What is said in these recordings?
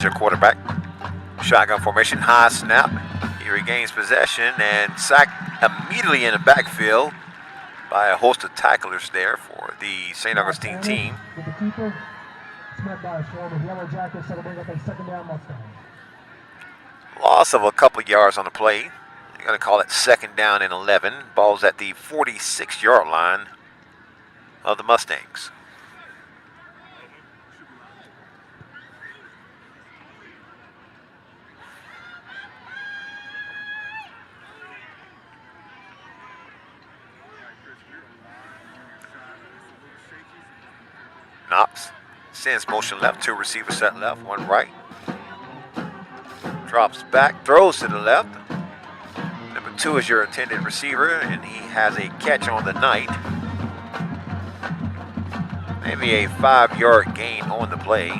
Your quarterback. Shotgun formation, high snap. He regains possession and sacked immediately in the backfield by a host of tacklers there for the St. Augustine team. Loss of a couple yards on the play. You're going to call it second down and 11. Ball's at the 46-yard line of the Mustangs. Knox sends motion left, two receivers set left, one right. Drops back, throws to the left. Number 2 is your intended receiver, and he has a catch on the night. Maybe a 5-yard gain on the play.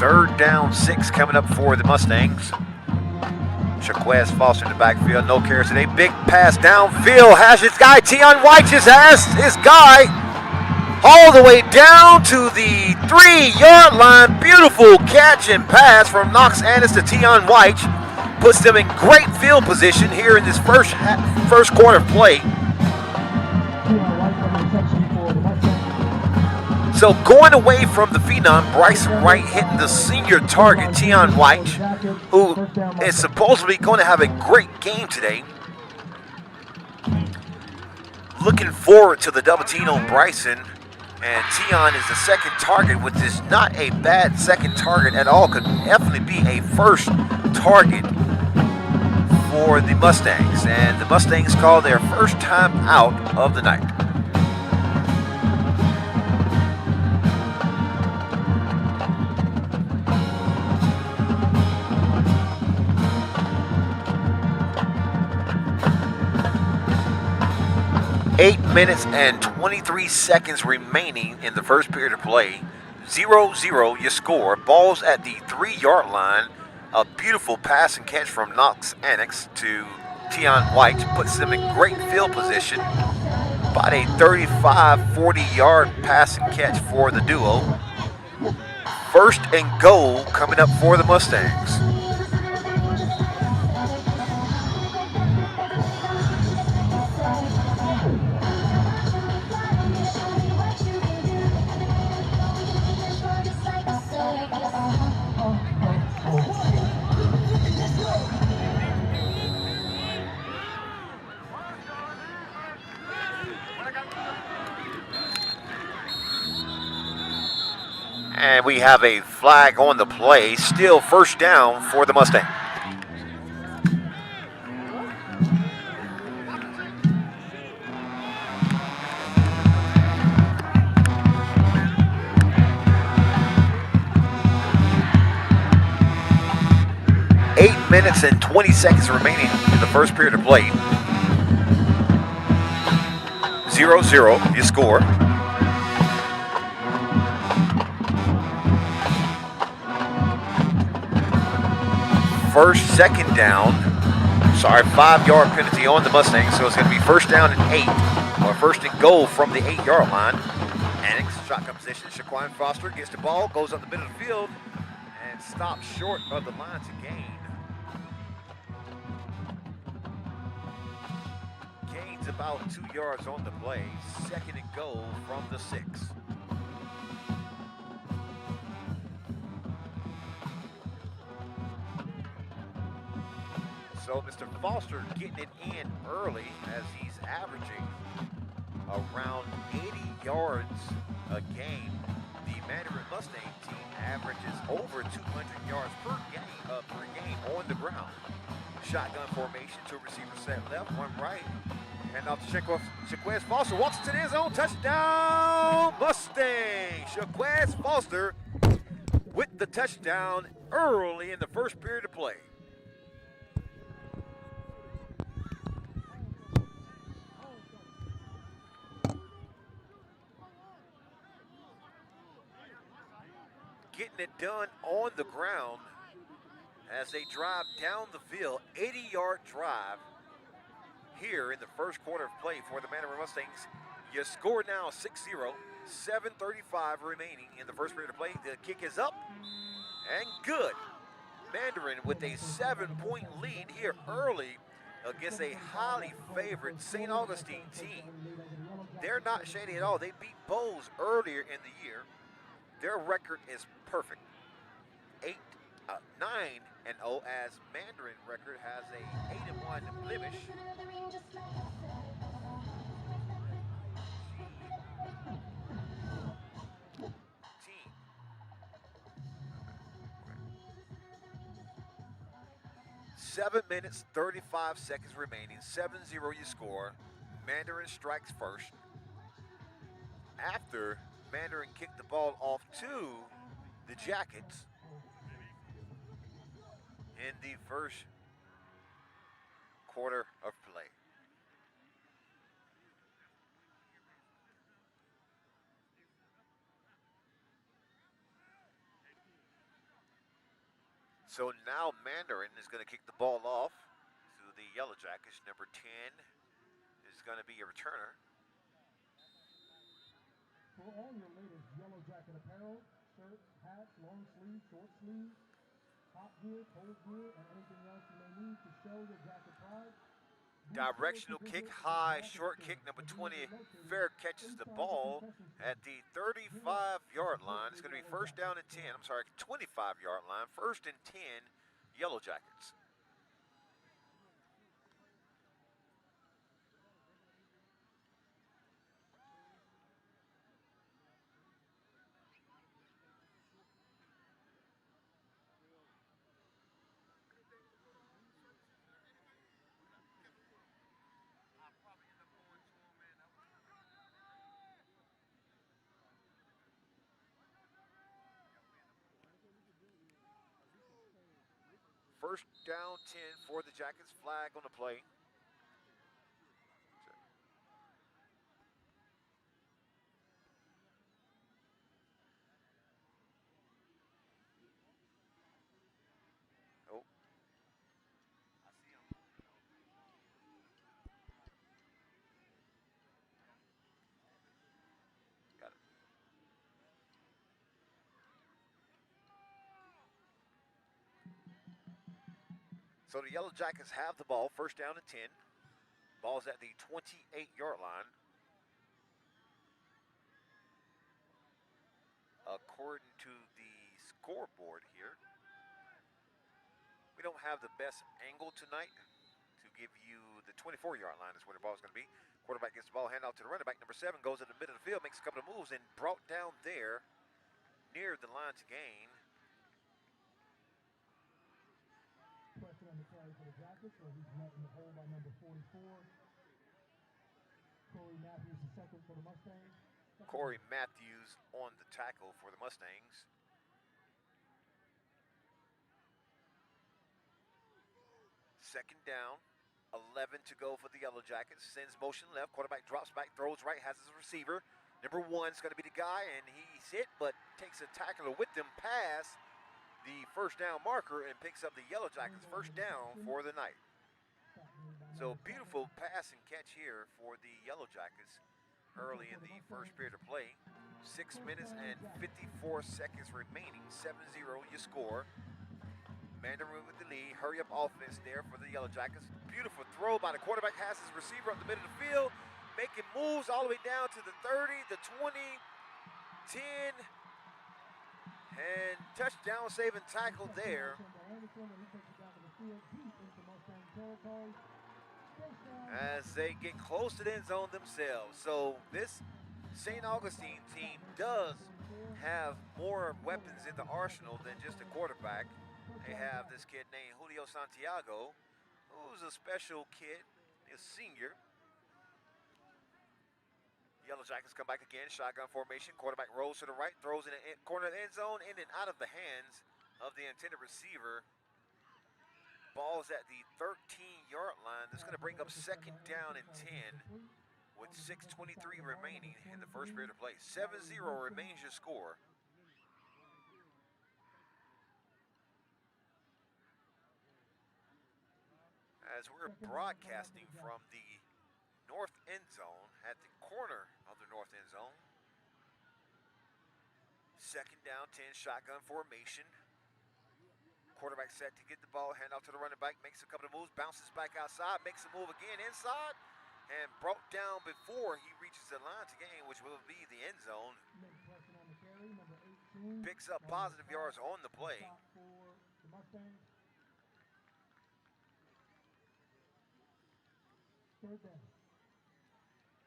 Third down, 6 coming up for the Mustangs. Shaquez Foster in the backfield, no carries today. Big pass downfield, has his guy. Tion White just asked his guy all the way down to the 3-yard line. Beautiful catch and pass from Knox Annis to Tion White. Puts them in great field position here in this first quarter play. So going away from the phenom, Brysen Wright hitting the senior target, Tion White, who is supposedly going to have a great game today. Looking forward to the double team on Brysen, and Tion is the second target, which is not a bad second target at all. Could definitely be a first target for the Mustangs, and the Mustangs call their first time out of the night. Eight minutes and 23 seconds remaining in the first period of play. 0-0 your score. Ball's at the 3-yard line. A beautiful pass and catch from Knox Annex to Tion White puts them in great field position. About a 35-40-yard pass and catch for the duo. First and goal coming up for the Mustangs. And we have a flag on the play. Still first down for the Mustang. Eight minutes and 20 seconds remaining in the first period of play. 0-0 your score. First, second down. 5-yard penalty on the Mustangs, so it's going to be first down and 8, or first and goal from the 8-yard line. Annex, shotgun position. Shaquan Foster gets the ball, goes up the middle of the field, and stops short of the line to gain. Gains about 2 yards on the play. Second and goal from the 6. So Mr. Foster getting it in early as he's averaging around 80 yards a game. The Mandarin Mustang team averages over 200 yards per game on the ground. Shotgun formation, 2 receivers set left, 1 right. And off to Shaquez Foster, walks to the end zone, touchdown Mustang! Shaquez Foster with the touchdown early in the first period of play. getting it done on the ground as they drive down the field. 80-yard drive here in the first quarter of play for the Mandarin Mustangs. You score now 6-0, 7:35 remaining in the first period of play. The kick is up and good. Mandarin with a 7-point lead here early against a highly favored St. Augustine team. They're not shady at all. They beat Bowes earlier in the year. Their record is perfect. 9-0, as Mandarin record has a 8-1 blemish. 7 minutes, 35 seconds remaining. 7-0 you score. Mandarin strikes first. After Mandarin kicked the ball off to the Jackets in the first quarter of play. So now Mandarin is going to kick the ball off to the Yellow Jackets. Number 10 is going to be a returner. For all your latest Yellow Jacket apparel, shirts, hats, long sleeve, short sleeve, hot gear, cold gear, and anything else you may need to show your jacket pride. Directional kick, high, short kick, number 20. Fair catches the ball at the 35-yard line. It's going to be first down and 10. I'm sorry, 25-yard line. First and 10, Yellow Jackets. First down 10 for the Jackets. Flag on the play. Oh. I see him. Got it. So the Yellow Jackets have the ball. First down and 10. Ball's at the 28-yard line. According to the scoreboard here, we don't have the best angle tonight to give you the 24-yard line is where the ball is going to be. Quarterback gets the ball, hand out to the running back. Number 7 goes in the middle of the field, makes a couple of moves, and brought down there near the line to gain. Pressure on the carry for the Jackets, so he's met in the hole by number 44. Corey Matthews, the second for the Mustangs. Corey Matthews on the tackle for the Mustangs. Second down, 11 to go for the Yellow Jackets. Sends motion left, quarterback drops back, throws right, has his receiver. Number 1 is going to be the guy, and he's hit, but takes a tackler with them past the first down marker and picks up the Yellow Jackets' first down for the night. So beautiful pass and catch here for the Yellow Jackets early in the first period of play. 6 minutes and 54 seconds remaining. 7-0 you score. Mandarin with the lead. Hurry up offense there for the Yellow Jackets. Beautiful throw by the quarterback. Has his receiver up the middle of the field. Making moves all the way down to the 30, the 20, 10. And touchdown saving tackle there. As they get close to the end zone themselves. So this St. Augustine team does have more weapons in the arsenal than just a quarterback. They have this kid named Julio Santiago, who's a special kid, a senior. Yellow Jackets come back again, shotgun formation. Quarterback rolls to the right, throws in the corner of the end zone, in and out of the hands of the intended receiver. Ball's at the 13-yard line. That's going to bring up second down and 10 with 6:23 remaining in the first period of play. 7-0 remains your score. as we're broadcasting from the north end zone, at the corner of the north end zone. Second down, 10, shotgun formation. Quarterback set to get the ball, hand off to the running back, makes a couple of moves, bounces back outside, makes a move again inside, and brought down before he reaches the line to gain, which will be the end zone. Picks up positive yards on the play.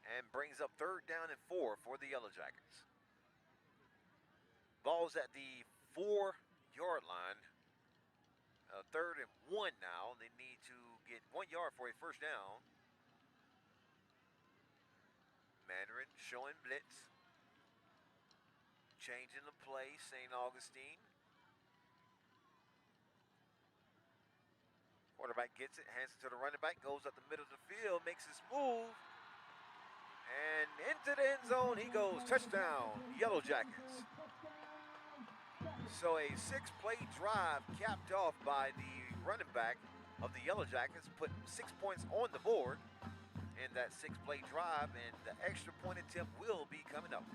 And brings up 3rd down and 4 for the Yellow Jackets. Ball's at the 4-yard line. 3rd and 1 now. They need to get 1 yard for a first down. Mandarin showing blitz. Changing the play, St. Augustine. Quarterback gets it, hands it to the running back, goes up the middle of the field, makes his move. And into the end zone he goes. Touchdown, Yellow Jackets. So a 6-play drive capped off by the running back of the Yellow Jackets, put 6 points on the board in that 6-play drive, and the extra point attempt will be coming up.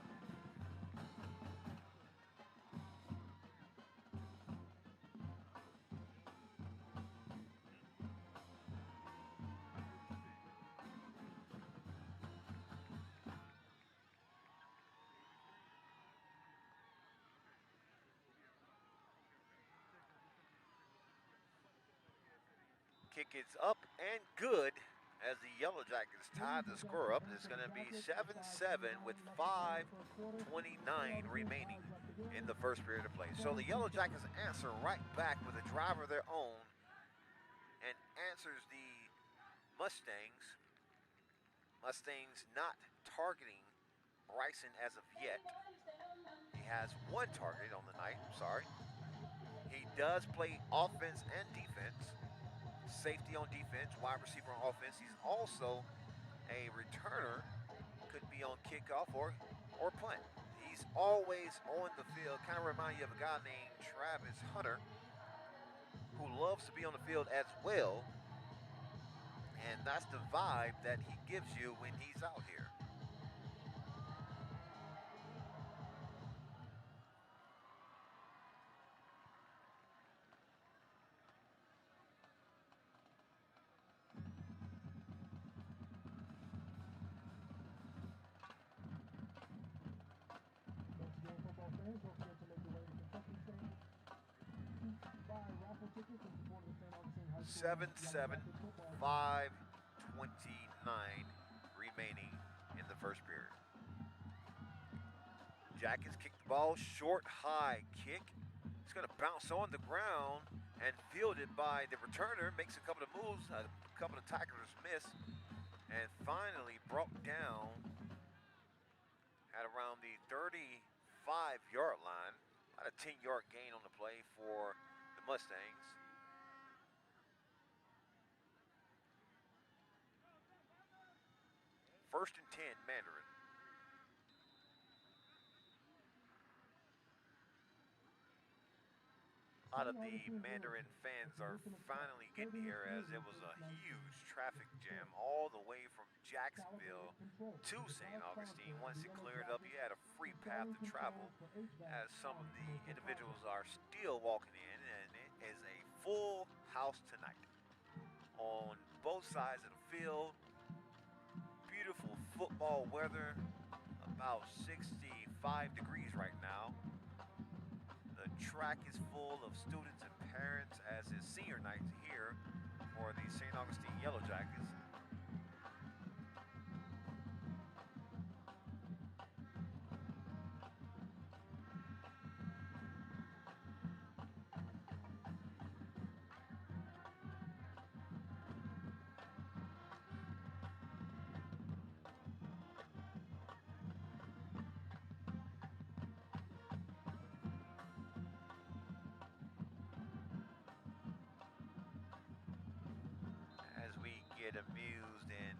Kick is up and good as the Yellow Jackets tied the score up. It's going to be 7-7 with 5:29 remaining in the first period of play. So the Yellow Jackets answer right back with a drive of their own and answers the Mustangs. Mustangs not targeting Brysen as of yet. He has 1 target on the night, He does play offense and defense. Safety on defense, wide receiver on offense. He's also a returner, could be on kickoff or punt. He's always on the field. Kind of remind you of a guy named Travis Hunter, who loves to be on the field as well. And that's the vibe that he gives you when he's out here. Don't forget to make your way to Kentucky State. Buy raffle tickets and support the St. Augustine High School. 7-7, 5:29 remaining in the first period. Jackets kick the ball, short, high kick. It's going to bounce on the ground and fielded by the returner. Makes a couple of moves, a couple of tacklers miss, and finally brought down at around the 35-yard line. About a 10-yard gain on the play for the Mustangs. First and 10, Mandarin. A lot of the Mandarin fans are finally getting here, as it was a huge traffic jam all the way from Jacksonville to St. Augustine. Once it cleared up, you had a free path to travel, as some of the individuals are still walking in, and it is a full house tonight on both sides of the field. Beautiful football weather, about 65 degrees right now. The track is full of students and parents, as is senior night here for the St. Augustine Yellow Jackets. Get amused in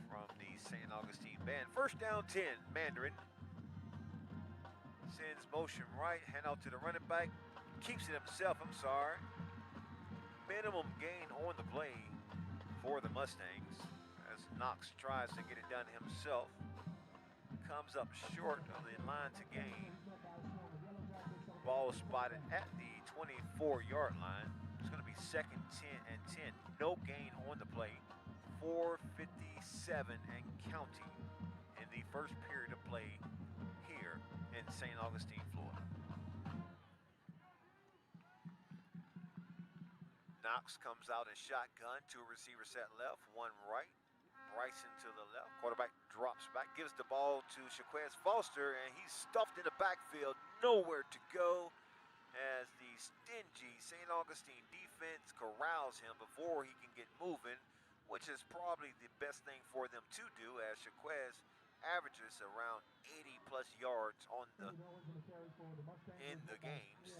from the St. Augustine band. First down 10, Mandarin. Sends motion right, hand out to the running back. Keeps it himself, minimum gain on the play for the Mustangs as Knox tries to get it done himself. Comes up short of the line to gain. Ball spotted at the 24-yard line. It's going to be 2nd 10 and 10. No gain on the play. 4:57 and counting in the first period of play here in St. Augustine, Florida. Knox comes out in shotgun, 2 receivers set left, 1 right. Brysen to the left. Quarterback drops back, gives the ball to Shaquez Foster, and he's stuffed in the backfield, nowhere to go, as the stingy St. Augustine defense corrals him before he can get moving, which is probably the best thing for them to do, as Shaquez averages around 80+ yards on in the games,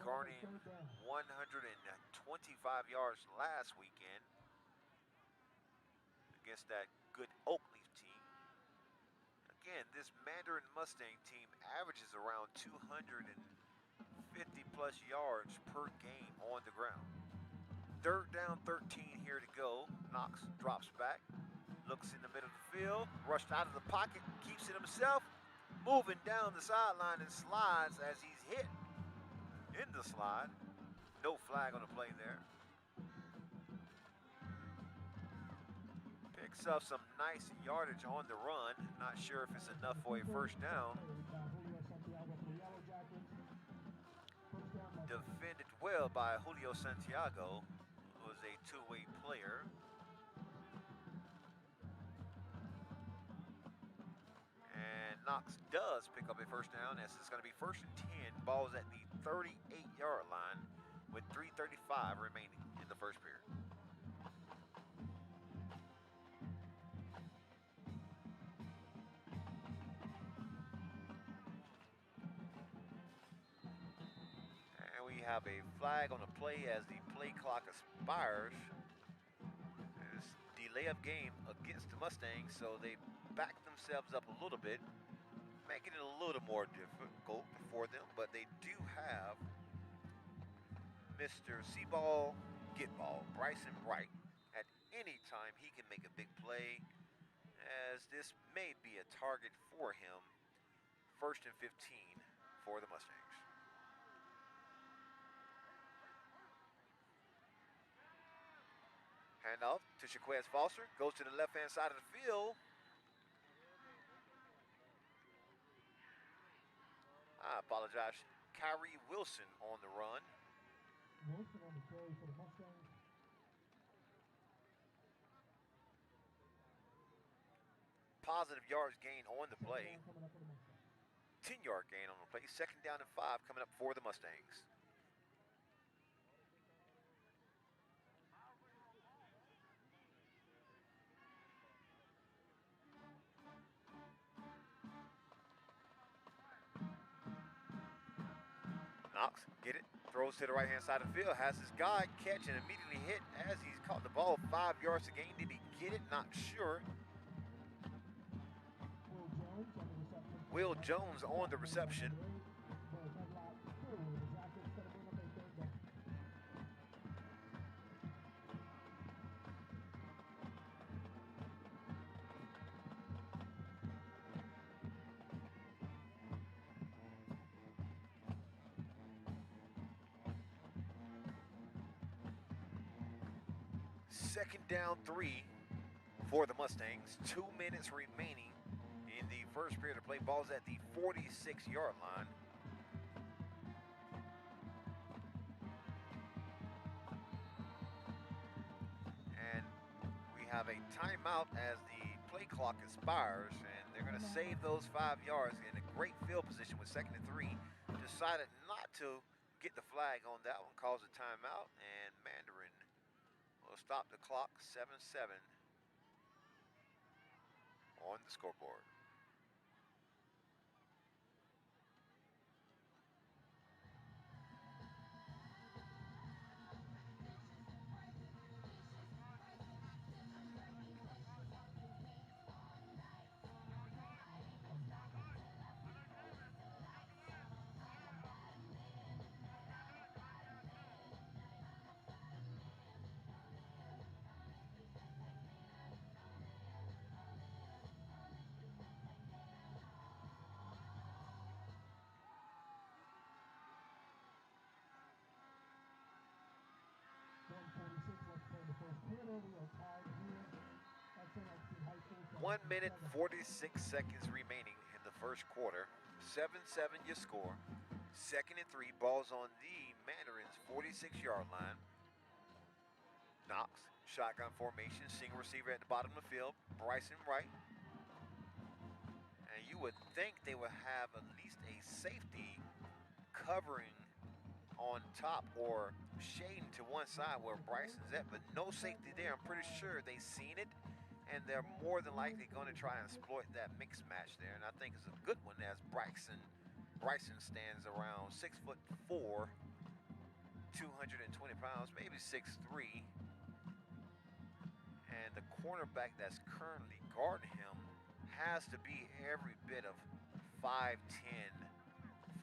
garnering 125 yards last weekend against that good Oakleaf team. Again, this Mandarin Mustang team averages around 250+ yards per game on the ground. 3rd down, 13 here to go. Knox drops back, looks in the middle of the field, rushed out of the pocket, keeps it himself, moving down the sideline and slides as he's hit in the slide. No flag on the play there. Picks up some nice yardage on the run. Not sure if it's enough for a 1st down. Defended well by Julio Santiago, who is a 2-way player. And Knox does pick up a 1st down, as it's going to be 1st and 10. Ball's at the 38-yard line with 3:35 remaining in the first period. And we have a flag on the play as the play clock expires. There's delay of game against the Mustangs, so they back themselves up a little bit, making it a little more difficult for them, but they do have Mr. See Ball, Get Ball, Brysen Wright. At any time, he can make a big play, as this may be a target for him. 1st and 15 for the Mustangs. Handoff to Shaquez Foster, goes to the left-hand side of the field. I apologize. Kyrie Wilson on the run. Wilson on the carry for the Mustangs. Positive yards gain on the play. 10-yard gain on the play. 2nd down and 5 coming up for the Mustangs. Knox, get it, throws to the right-hand side of the field, has his guy catch and immediately hit as he's caught the ball 5 yards to gain. Did he get it? Not sure. Will Jones on the reception. Second down 3 for the Mustangs. 2 minutes remaining in the first period of play. Ball's at the 46-yard line. And we have a timeout as the play clock expires, and they're going to save those 5 yards in a great field position with 2nd and 3. Decided not to get the flag on that one, calls a timeout, and Mandarin will stop the clock. 7-7 on the scoreboard. 1 minute 46 seconds remaining in the first quarter. 7-7 your score. 2nd and 3, balls on the Mandarin's 46-yard line. Knox, shotgun formation, single receiver at the bottom of the field, Brysen Wright. And you would think they would have at least a safety covering on top or shading to one side where Bryson's at, but no safety there. I'm pretty sure they've seen it, and they're more than likely going to try and exploit that mix match there. And I think it's a good one as Brysen stands around 6'4", 220 pounds, maybe 6'3". And the cornerback that's currently guarding him has to be every bit of 5'10",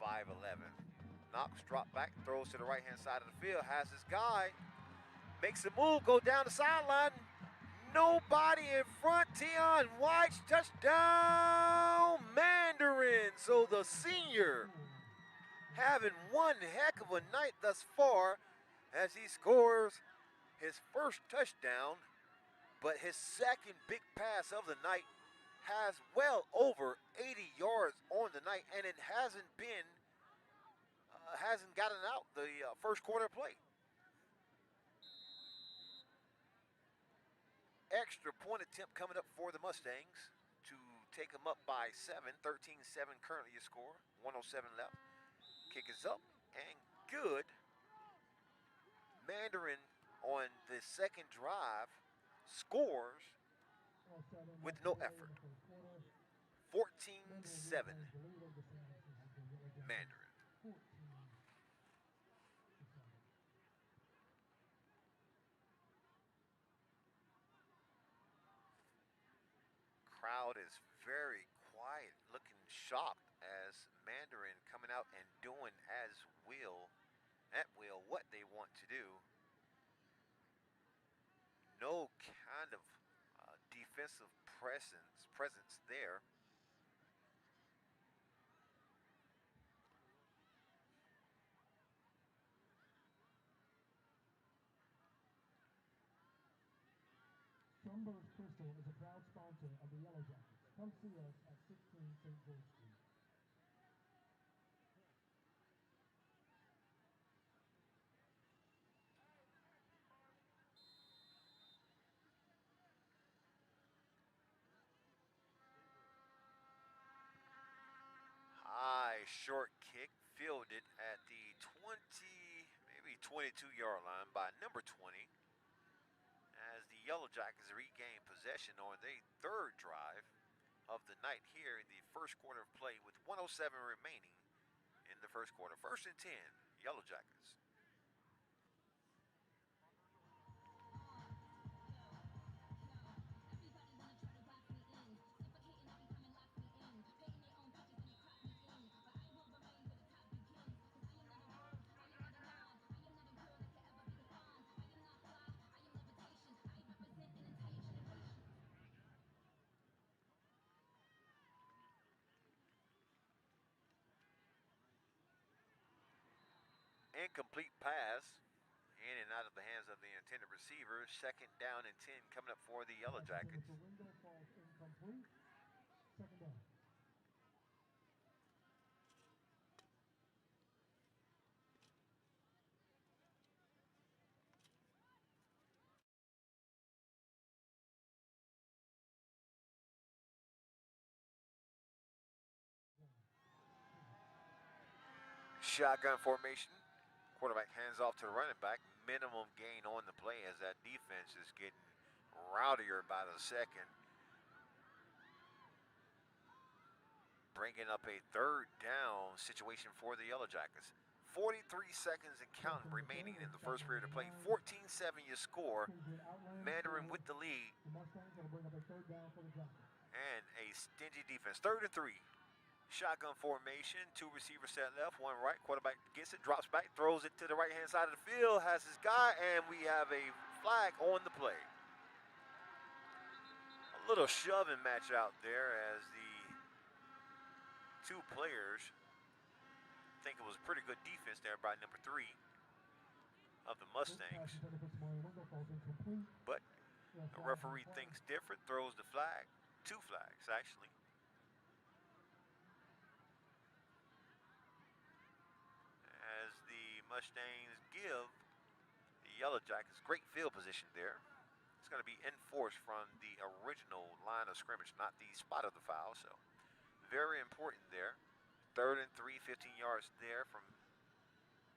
5'11". Knox drop back, throws to the right-hand side of the field, has his guy, makes a move, go down the sideline. Nobody in front. Tion White's touchdown, Mandarin. So the senior having one heck of a night thus far as he scores his first touchdown, but his second big pass of the night has well over 80 yards on the night, and it hasn't gotten out the first quarter play. Extra point attempt coming up for the Mustangs to take them up by 7. 13-7 currently your score. 107 left. Kick is up and good. Mandarin on the second drive scores with no effort. 14-7 Mandarin. Crowd is very quiet, looking shocked as Mandarin coming out and doing at will what they want to do. No kind of defensive presence there. Sunburst Crystal is a proud sponsor of the Yellow Jackets. Come see us at 16 St. George Street. High short kick fielded at the 20, maybe 22-yard line by number 20. As the Yellow Jackets regain possession on their third drive of the night here in the first quarter of play with 107 remaining in the first quarter. 1st and 10, Yellow Jackets. Incomplete pass in and out of the hands of the intended receiver. 2nd down and 10 coming up for the Yellow Jackets. Wingo falls incomplete. 2nd down. Shotgun formation. Quarterback hands off to the running back. Minimum gain on the play as that defense is getting rowdier by the second. Bringing up a 3rd down situation for the Yellow Jackets. 43 seconds and counting remaining in the first period of play. 14-7 your score. Mandarin with the lead. And a stingy defense. 3rd and 3. Shotgun formation, 2 receivers set left, 1 right. Quarterback gets it, drops back, throws it to the right-hand side of the field, has his guy, and we have a flag on the play. A little shoving match out there as the 2 players, I think it was pretty good defense there by number 3 of the Mustangs. But the referee thinks different, throws the flag. 2 flags, actually. As the Mustangs give the Yellow Jackets great field position there. It's going to be enforced from the original line of scrimmage, not the spot of the foul. So very important there. 3rd and 3, 15 yards there from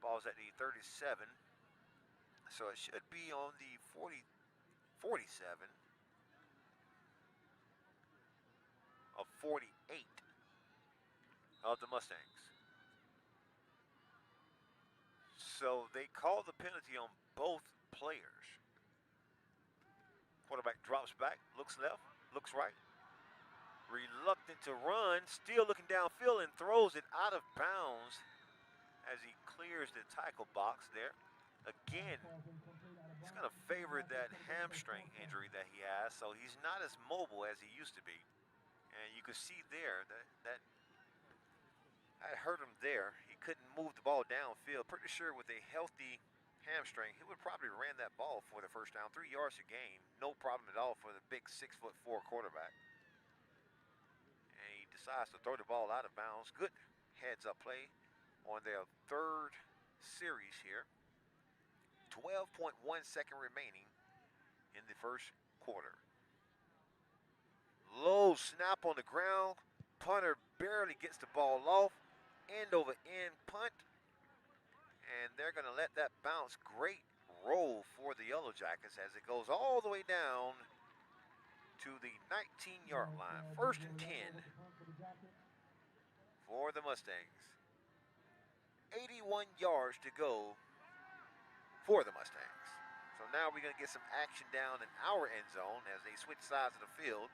balls at the 37. So it should be on the 47 of 48 of the Mustangs. So they call the penalty on both players. Quarterback drops back, looks left, looks right. Reluctant to run, still looking downfield and throws it out of bounds as he clears the tackle box there. Again, he's going to favor that hamstring injury that he has, so he's not as mobile as he used to be. And you can see there that hurt him there. He couldn't move the ball downfield. Pretty sure with a healthy hamstring, he would probably ran that ball for the first down. 3 yards a game, no problem at all for the big 6'4" quarterback. And he decides to throw the ball out of bounds. Good heads-up play on their 3rd series here. 12.1 second remaining in the first quarter. Low snap on the ground. Punter barely gets the ball off. End over end punt. And they're going to let that bounce. Great roll for the Yellow Jackets as it goes all the way down to the 19-yard line. 1st and 10 for the Mustangs. 81 yards to go for the Mustangs. So now we're going to get some action down in our end zone as they switch sides of the field.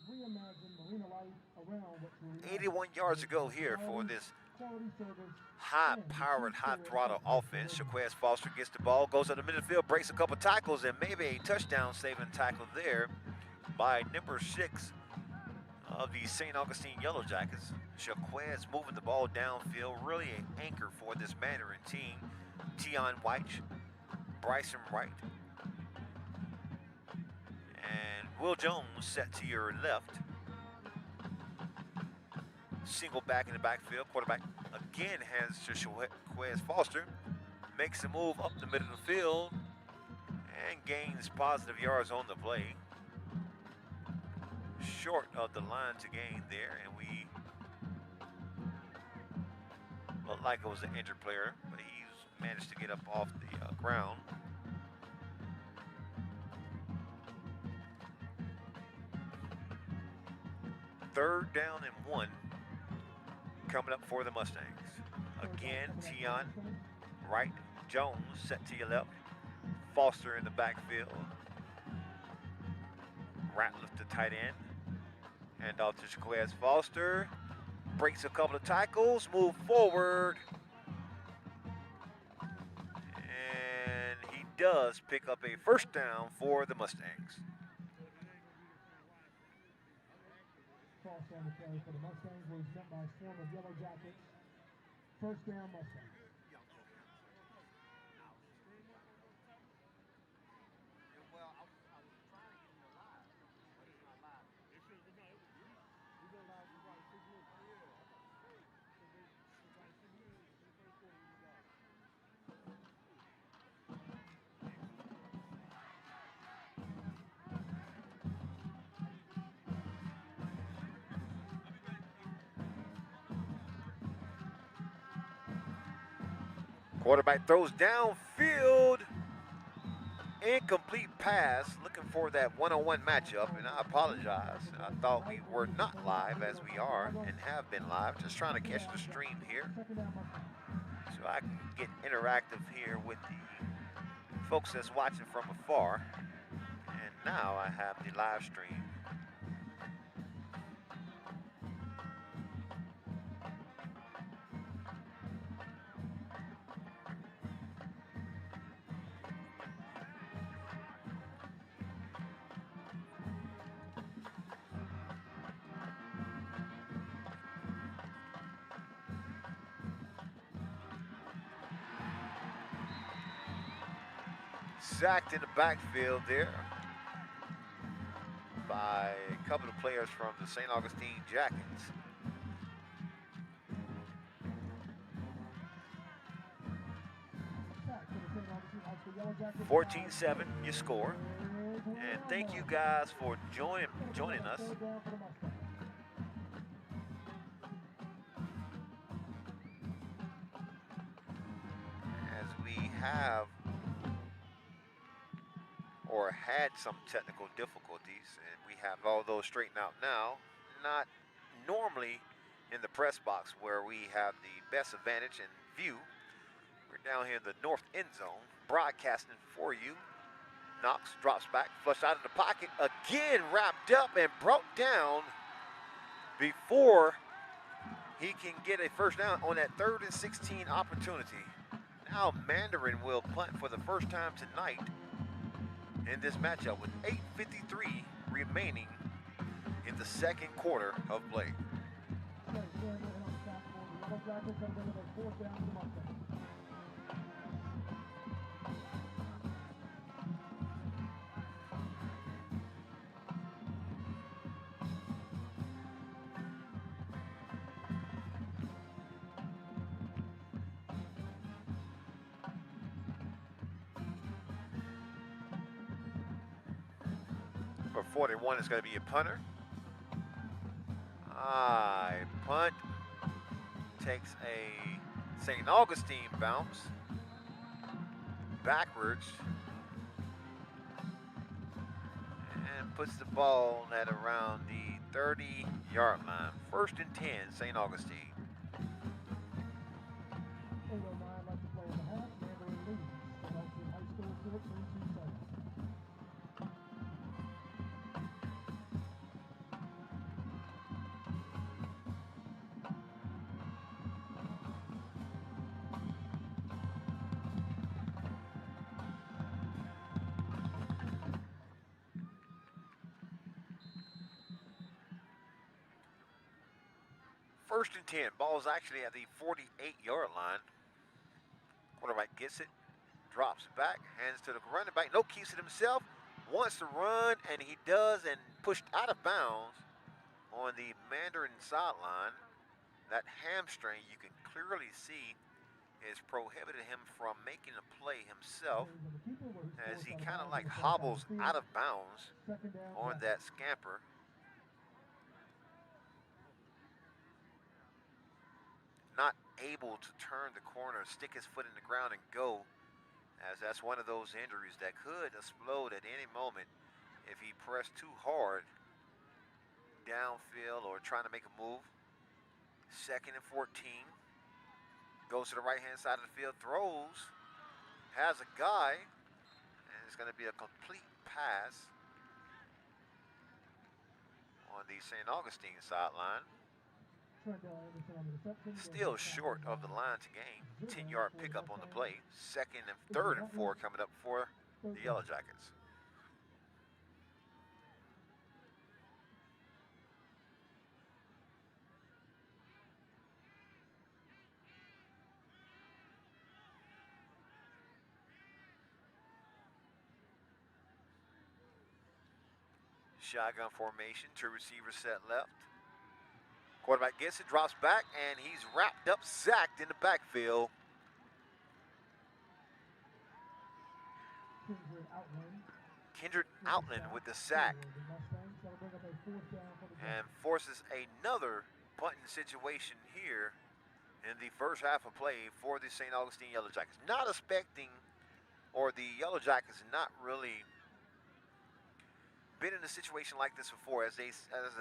We've reimagined Marina Life around what we 81 yards to go here for this high-powered, high-throttle offense. Shaquez Foster gets the ball, goes up the middle of the field, breaks a couple tackles, and maybe a touchdown-saving tackle there by number 6 of the St. Augustine Yellow Jackets. Shaquez moving the ball downfield, really an anchor for this Mandarin team. Tion White, Brysen Wright, and Will Jones set to your left. Single back in the backfield. Quarterback again hands to Shaquez Foster. Makes a move up the middle of the field and gains positive yards on the play. Short of the line to gain there, and we looked like it was an injured player, but he's managed to get up off the ground. Third down and 1 coming up for the Mustangs. Again, Tion, Wright, Jones set to your left. Foster in the backfield. Ratliff the tight end. Hand off to Shaquez Foster. Breaks a couple of tackles, move forward. And he does pick up a first down for the Mustangs. Cross on the play for the Mustangs was met by a swarm of Yellow Jackets. First down, Mustangs. Quarterback throws downfield. Incomplete pass, looking for that one-on-one matchup, and I apologize. I thought we were not live, as we are and have been live. Just trying to catch the stream here so I can get interactive here with the folks that's watching from afar. And now I have the live stream. Sacked in the backfield there by a couple of players from the St. Augustine Jackets. Jackets. 14-7, your score. And thank you guys for joining us. As we have or had some technical difficulties, and we have all those straightened out now. Not normally in the press box where we have the best advantage and view. We're down here in the north end zone, broadcasting for you. Knox drops back, flushed out of the pocket, again wrapped up and brought down before he can get a first down on that 3rd and 16 opportunity. Now Mandarin will punt for the first time tonight in this matchup with 8:53 remaining in the second quarter of play. For 41 is going to be a punter. Punt takes a St. Augustine bounce backwards and puts the ball at around the 30-yard line. 1st and 10, St. Augustine. First and 10. Ball's actually at the 48-yard line. Quarterback gets it, drops back, hands to the running back. No, keeps it himself. Wants to run, and he does, and pushed out of bounds on the Mandarin sideline. That hamstring, you can clearly see, is prohibited him from making a play himself, as he kind of like hobbles out of bounds on that scamper. Not able to turn the corner, stick his foot in the ground and go, as that's one of those injuries that could explode at any moment if he pressed too hard downfield or trying to make a move. 2nd and 14. Goes to the right-hand side of the field, throws, has a guy, and it's going to be a complete pass on the St. Augustine sideline. Still short of the line to gain. 10-yard pickup on the play. 2nd and 3rd and 4 coming up for the Yellow Jackets. Shotgun formation, 2 receivers set left. Quarterback gets it, drops back, and he's wrapped up, sacked in the backfield. Kendrick Outland with the sack and forces another punting situation here in the first half of play for the St. Augustine Yellow Jackets. Not expecting, or the Yellow Jackets not really been in a situation like this before. As I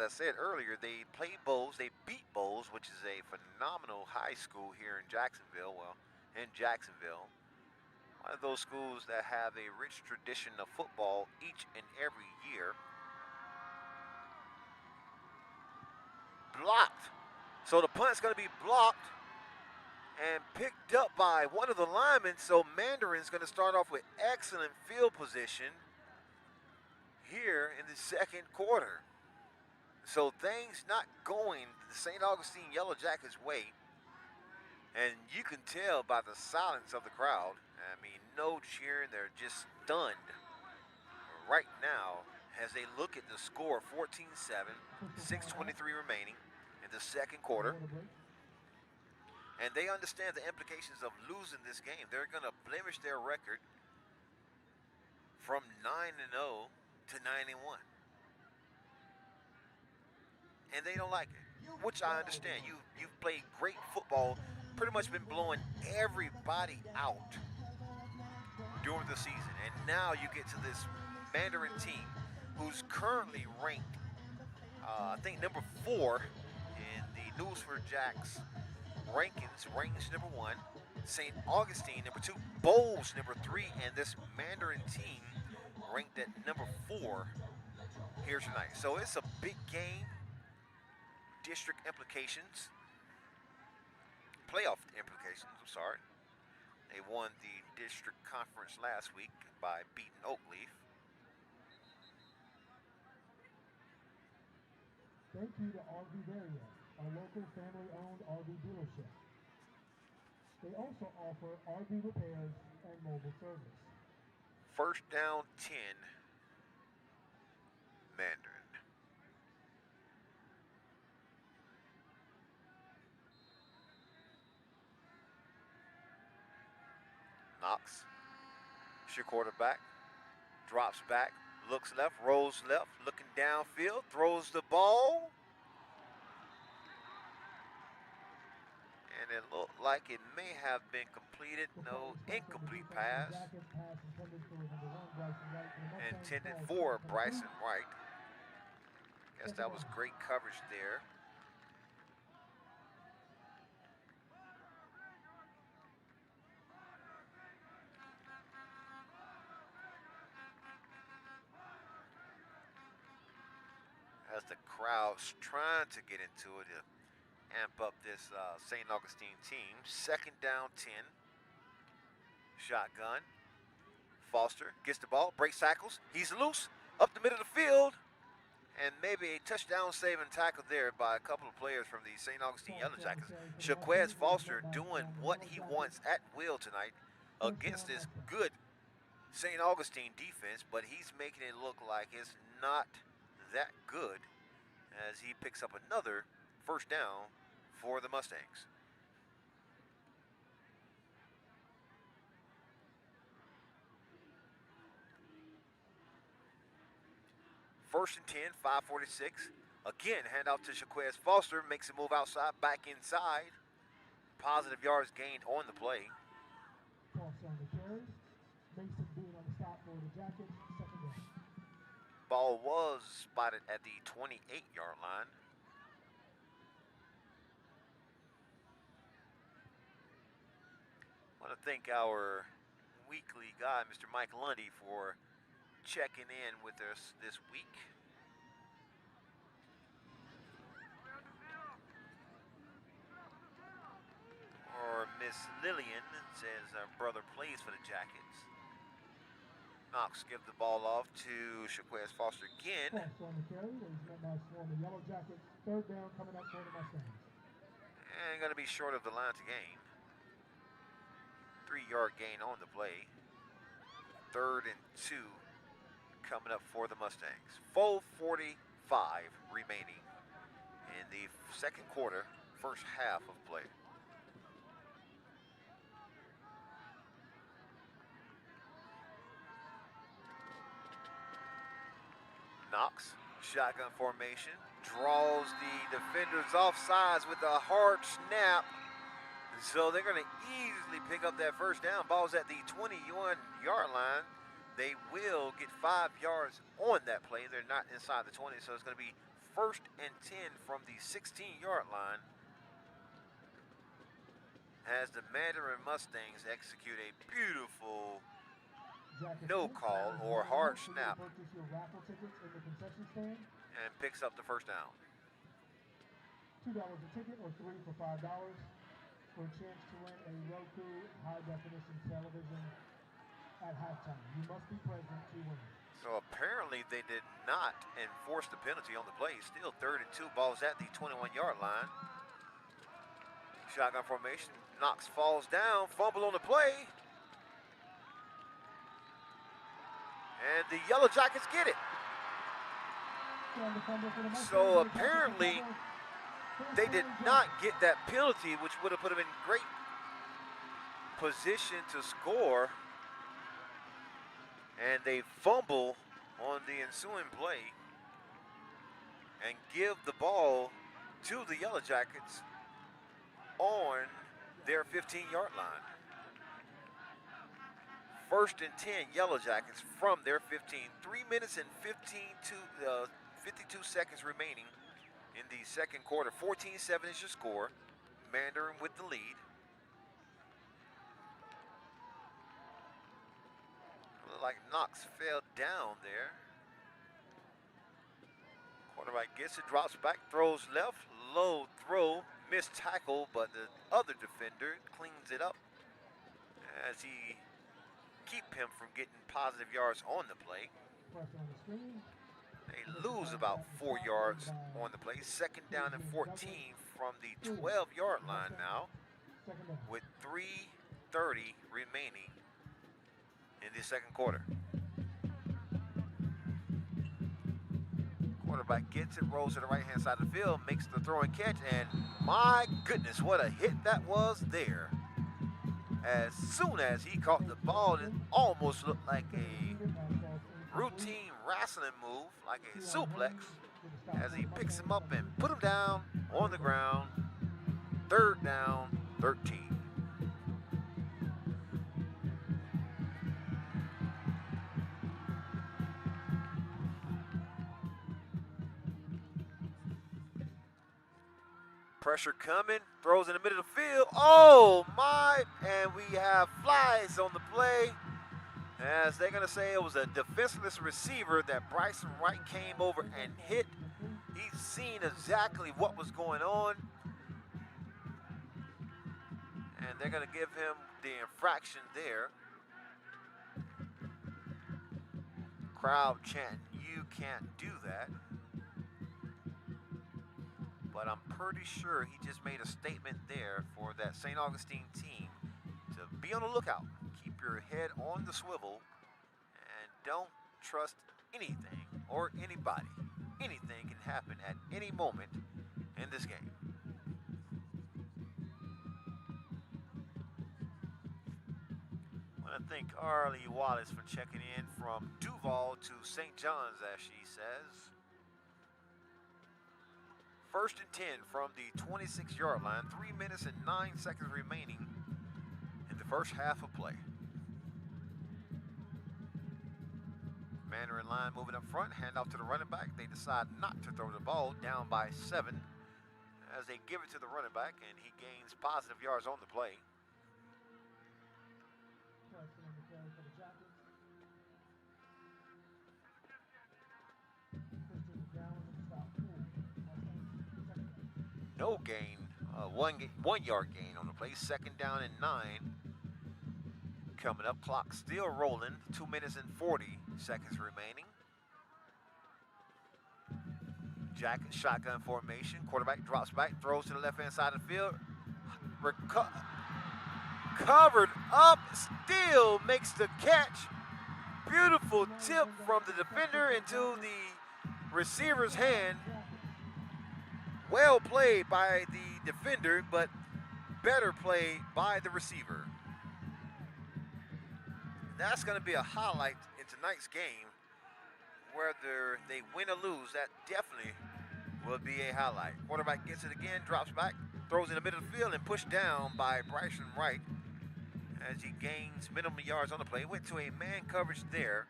said earlier, they played Bowles, they beat Bowles, which is a phenomenal high school here in Jacksonville. Well, in Jacksonville, one of those schools that have a rich tradition of football each and every year. Blocked. So the punt's going to be blocked and picked up by one of the linemen. So Mandarin's going to start off with excellent field position here in the second quarter. So things not going the St. Augustine Yellow Jackets way. And you can tell by the silence of the crowd. I mean, no cheering, they're just stunned right now as they look at the score, 14-7, 6:23 remaining in the second quarter. And they understand the implications of losing this game. They're going to blemish their record from 9-0 to 9-1. And they don't like it, which I understand. You've played great football, pretty much been blowing everybody out during the season. And now you get to this Mandarin team who's currently ranked, I think, number 4 in the News for Jacks rankings. Rankings number 1, St. Augustine number 2, Bowles number 3, and this Mandarin team ranked at number 4 here tonight. So it's a big game. District implications, playoff implications, I'm sorry. They won the district conference last week by beating Oakleaf. Thank you to RV Varia, a local family-owned RV dealership. They also offer RV repairs and mobile service. First down 10, Mandarin. Knox, it's your quarterback, drops back, looks left, rolls left, looking downfield, throws the ball. And it looked like it may have been completed. No, incomplete pass. Intended for Brysen Wright. Guess that was great coverage there. As the crowd's trying to get into it to amp up this St. Augustine team. Second down 10. Shotgun. Foster gets the ball, breaks tackles. He's loose up the middle of the field. And maybe a touchdown saving tackle there by a couple of players from the St. Augustine Yellow Jackets. Shaquez Foster doing what he wants at will tonight against this good St. Augustine defense, but he's making it look like it's not that good as he picks up another first down for the Mustangs. First and 10, 5:46. Again, handout to Shaquez Foster, makes a move outside, back inside. Positive yards gained on the play. Toss on the carry. Mason being on the stop for the Jackets, second down. Ball was spotted at the 28-yard line. I want to thank our weekly guy, Mr. Mike Lundy, for checking in with us this week. Or Miss Lillian says her brother plays for the Jackets. Knox gives the ball off to Shaquez Foster again. Toss on the carry. He's met by the Yellow Jackets. Third down coming up for the Mustangs. And going to be short of the line to gain. 3-yard gain on the play. 3rd and 2 coming up for the Mustangs. 4:45 remaining in the second quarter, first half of play. Knox, shotgun formation, draws the defenders off sides with a hard snap. So they're going to easily pick up that first down. Ball's at the 21-yard line. They will get 5 yards on that play. They're not inside the 20, so it's going to be 1st and 10 from the 16-yard line as the Mandarin Mustangs execute a beautiful no call or hard snap and picks up the first down. $2 a ticket or 3 for $5 for a chance to win a Roku high-definition television at halftime. You must be present to win. So apparently they did not enforce the penalty on the play. Still 3rd and 2. Ball's at the 21-yard line. Shotgun formation. Knox falls down. Fumble on the play. And the Yellow Jackets get it. So apparently they did not get that penalty, which would have put them in great position to score. And they fumble on the ensuing play and give the ball to the Yellow Jackets on their 15-yard line. 1st and 10 Yellow Jackets from their 15. 3 minutes and 52 seconds remaining in the second quarter. 14-7 is your score. Mandarin with the lead. Looked like Knox fell down there. Quarterback gets it, drops back, throws left, low throw, missed tackle, but the other defender cleans it up as he keep him from getting positive yards on the play. They lose about 4 yards on the play. 2nd down and 14 from the 12-yard line now with 3:30 remaining in the second quarter. Quarterback gets it, rolls to the right-hand side of the field, makes the throw and catch, and my goodness, what a hit that was there. As soon as he caught the ball, it almost looked like a routine wrestling move, like a suplex, as he picks him up and put him down on the ground. 3rd down, 13. Pressure coming, throws in the middle of the field. Oh my, and we have flies on the play. As they're gonna say it was a defenseless receiver that Brysen Wright came over and hit. He's seen exactly what was going on. And they're gonna give him the infraction there. Crowd chanting, "You can't do that." But I'm pretty sure he just made a statement there for that St. Augustine team to be on the lookout. Keep your head on the swivel and don't trust anything or anybody. Anything can happen at any moment in this game. I want to thank Arlie Wallace for checking in from Duval to St. John's, as she says. 1st and 10 from the 26-yard line. 3 minutes and 9 seconds remaining in the first half of play. Mandarin line moving up front. Handoff to the running back. They decide not to throw the ball, down by 7 as they give it to the running back, and he gains positive yards on the play. No gain, 1 yard gain on the play. 2nd down and 9 coming up. Clock still rolling. 2 minutes and 40 seconds remaining. Jacket shotgun formation. Quarterback drops back, throws to the left-hand side of the field. Covered up, still makes the catch. Beautiful tip from the defender into the receiver's hand. Well played by the defender, but better play by the receiver. That's going to be a highlight in tonight's game. Whether they win or lose, that definitely will be a highlight. Quarterback gets it again, drops back, throws in the middle of the field and pushed down by Brysen Wright as he gains minimum yards on the play. Went to a man coverage there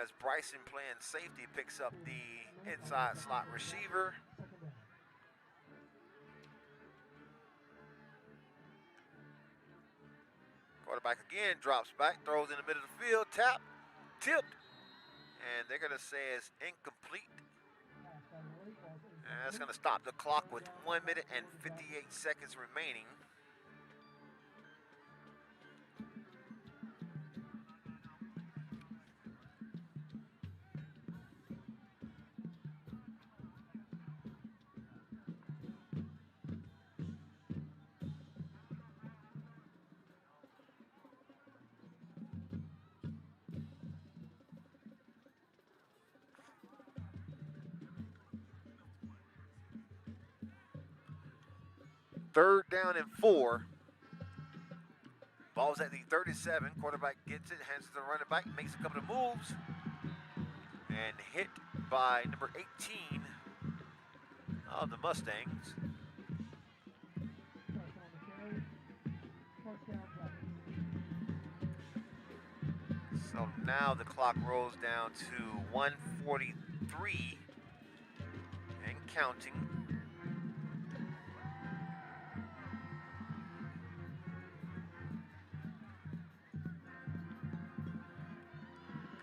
as Brysen, playing safety, picks up the inside slot receiver. Quarterback again drops back, throws in the middle of the field, tipped, and they're going to say it's incomplete. And that's going to stop the clock with 1 minute and 58 seconds remaining. Third down and 4. Ball's at the 37. Quarterback gets it, hands it to the running back, makes a couple of moves, and hit by number 18 of the Mustangs. So now the clock rolls down to 1:43 and counting.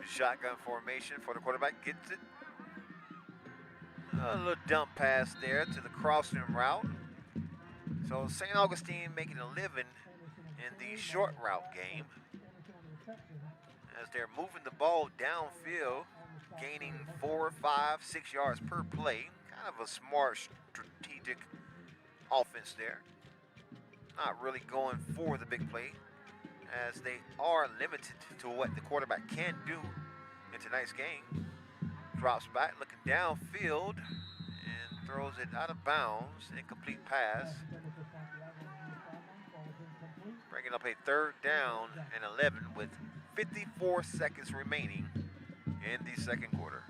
Shotgun formation for the quarterback, gets it. A little dump pass there to the crossing route. So St. Augustine making a living in the short route game as they're moving the ball downfield, gaining 4, 5, 6 yards per play. Kind of a smart, strategic offense there. Not really going for the big play, as they are limited to what the quarterback can do in tonight's game. Drops back, looking downfield, and throws it out of bounds. Incomplete pass. Bringing up a third down and 11 with 54 seconds remaining in the second quarter.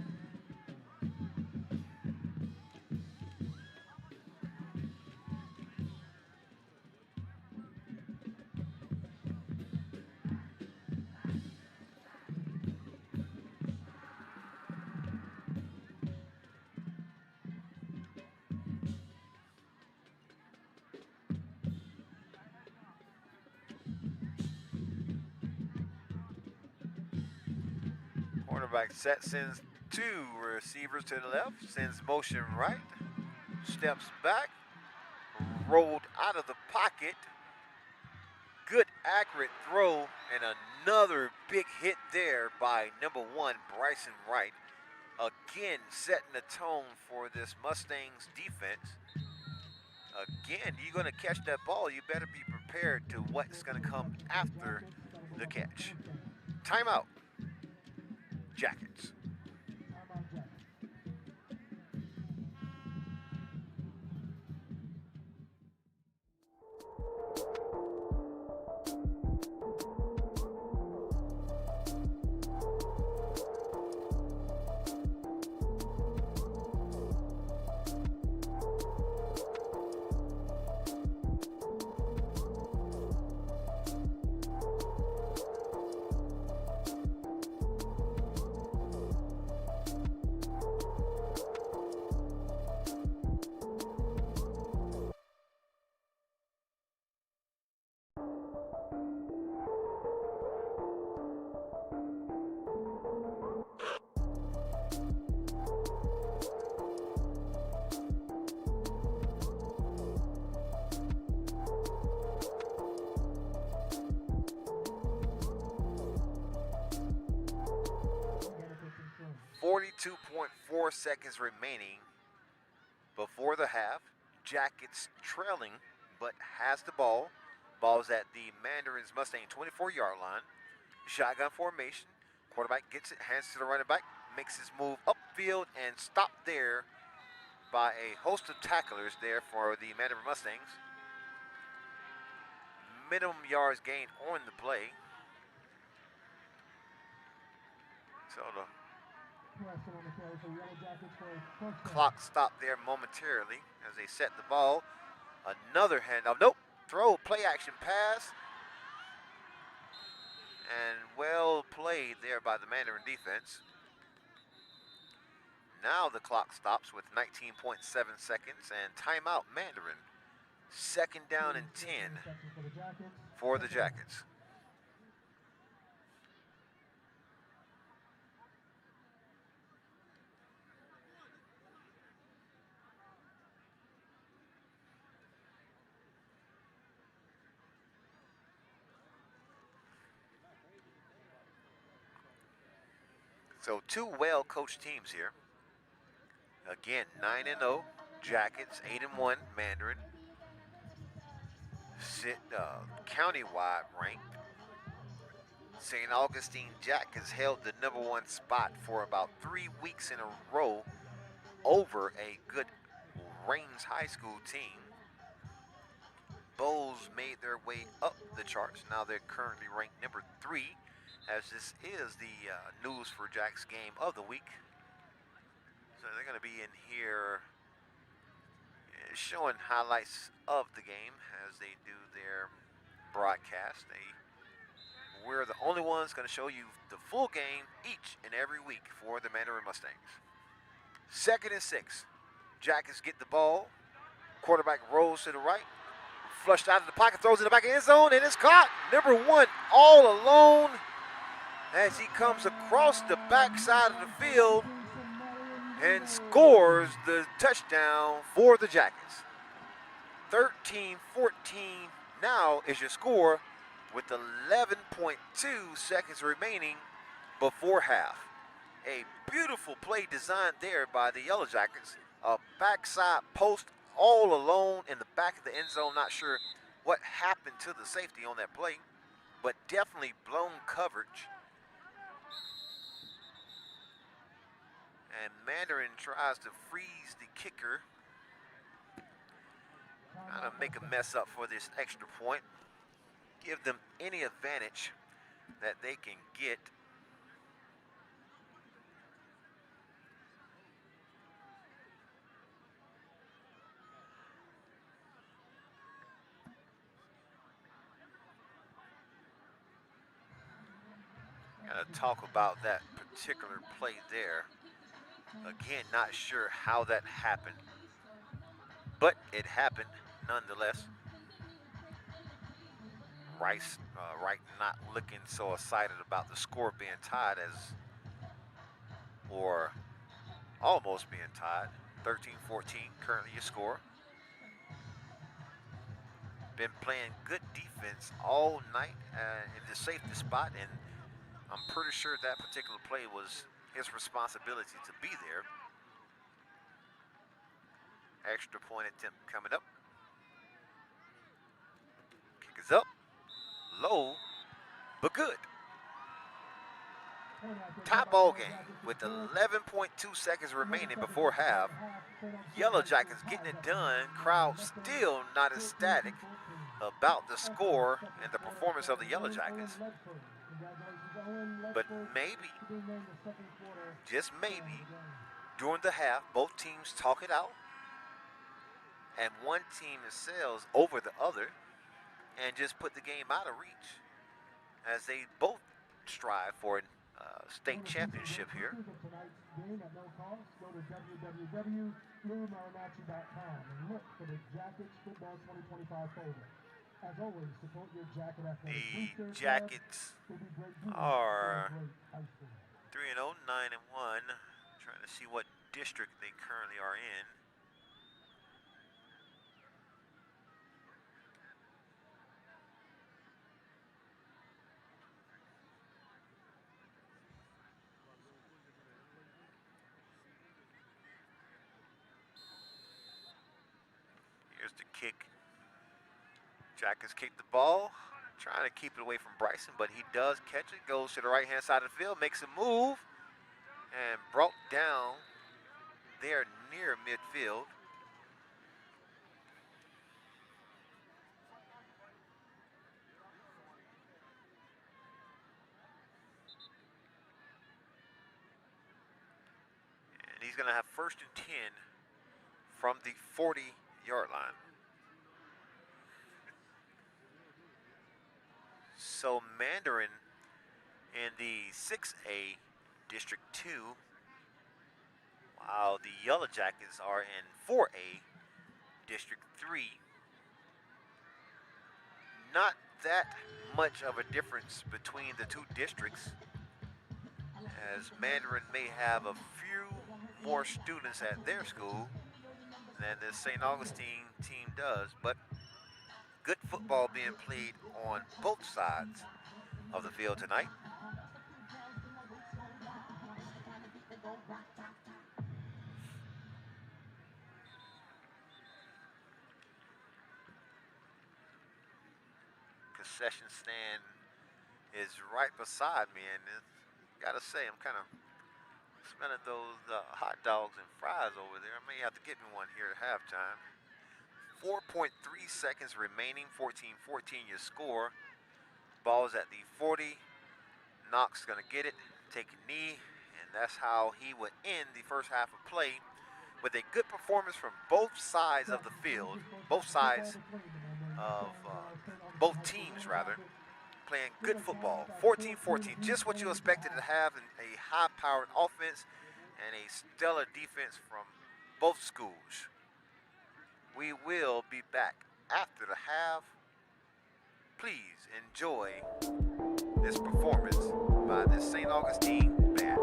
Quarterback set, sends 2 receivers to the left, sends motion right, steps back, rolled out of the pocket. Good accurate throw, and another big hit there by number 1, Brysen Wright. Again, setting the tone for this Mustangs defense. Again, you're going to catch that ball, you better be prepared to what's going to come after the catch. Timeout. Jackets. 42.4 seconds remaining before the half. Jackets trailing, but has the ball. Ball's at the Mandarin Mustangs 24-yard line. Shotgun formation. Quarterback gets it, hands to the running back, makes his move upfield and stopped there by a host of tacklers there for the Mandarin Mustangs. Minimum yards gained on the play. So the clock stopped there momentarily as they set the ball. Another handoff. Nope. Throw, play action pass. And well played there by the Mandarin defense. Now the clock stops with 19.7 seconds and timeout Mandarin. Second down and 10 for the Jackets. So two well-coached teams here. Again, 9-0 Jackets, 8-1 Mandarin. County-wide ranked. St. Augustine Jack has held the #1 spot for about 3 weeks in a row over a good Rains High School team. Bulls made their way up the charts. Now they're currently ranked #3, as this is the news for Jack's game of the week. So they're going to be in here showing highlights of the game as they do their broadcast. We're the only ones going to show you the full game each and every week for the Mandarin Mustangs. 2nd and 6. Jackets get the ball. Quarterback rolls to the right. Flushed out of the pocket, throws in the back of the end zone, and it's caught. #1 all alone as he comes across the backside of the field and scores the touchdown for the Jackets. 13-14 now is your score with 11.2 seconds remaining before half. A beautiful play designed there by the Yellow Jackets. A backside post all alone in the back of the end zone. Not sure what happened to the safety on that play, but definitely blown coverage. And Mandarin tries to freeze the kicker. Trying to make a mess up for this extra point. Give them any advantage that they can get. Gotta talk about that particular play there. Again, not sure how that happened, but it happened nonetheless. Wright not looking so excited about the score being tied or almost being tied. 13-14 currently your score. Been playing good defense all night in the safety spot, and I'm pretty sure that particular play was his responsibility to be there. Extra point attempt coming up. Kick is up. Low, but good. Tie ball game with 11.2 seconds remaining before half. Yellow Jackets getting it done. Crowd still not ecstatic about the score and the performance of the Yellow Jackets. But maybe, just maybe, during the half, both teams talk it out, and one team excels over the other and just put the game out of reach as they both strive for a state championship here. The Jackets are 3-0, 9-1. Trying to see what district they currently are in. Here's the kick. Jackets kick the ball, trying to keep it away from Brysen, but he does catch it. Goes to the right-hand side of the field, makes a move, and brought down there near midfield. And he's going to have 1st and 10 from the 40-yard line. So Mandarin in the 6A District 2, while the Yellow Jackets are in 4A District 3. Not that much of a difference between the two districts, as Mandarin may have a few more students at their school than the St. Augustine team does, but good football being played on both sides of the field tonight. Concession stand is right beside me, and gotta say, I'm kind of smelling those hot dogs and fries over there. I may have to get me one here at halftime. 4.3 seconds remaining, 14-14 your score. Ball's at the 40. Knox gonna get it, take a knee, and that's how he would end the first half of play with a good performance from both sides of the field, both sides of both teams rather, playing good football. 14-14, just what you expected to have in a high-powered offense and a stellar defense from both schools. We will be back after the half. Please enjoy this performance by the St. Augustine band.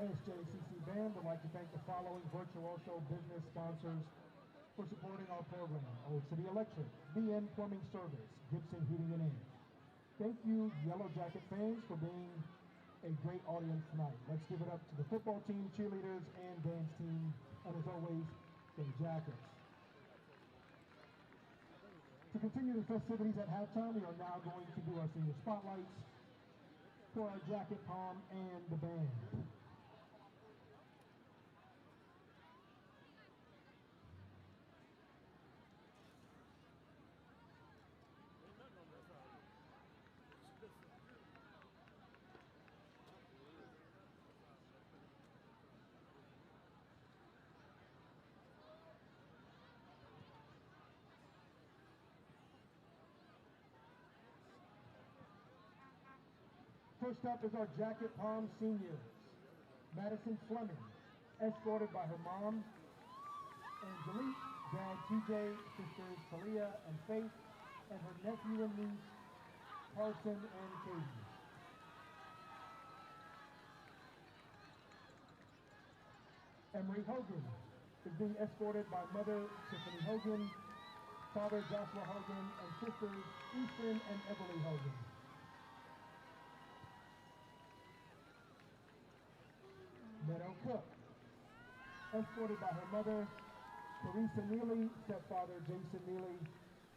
SJCC Band would like to thank the following virtuoso business sponsors for supporting our program: Old City Electric, BN Plumbing Service, Gibson Heating and Air. Thank you, Yellow Jacket fans, for being a great audience tonight. Let's give it up to the football team, cheerleaders, and dance team, and as always, the Jackets. To continue the festivities at halftime, we are now going to do our senior spotlights for our jacket palm and the band. First up is our jacket palm seniors. Madison Fleming, escorted by her mom, Angelique, dad TJ, sisters Talia and Faith, and her nephew and niece, Carson and Katie. Emery Hogan is being escorted by mother Tiffany Hogan, father Joshua Hogan, and sisters Easton and Everly Hogan. Meadow Cook, escorted by her mother, Teresa Neely, stepfather Jason Neely,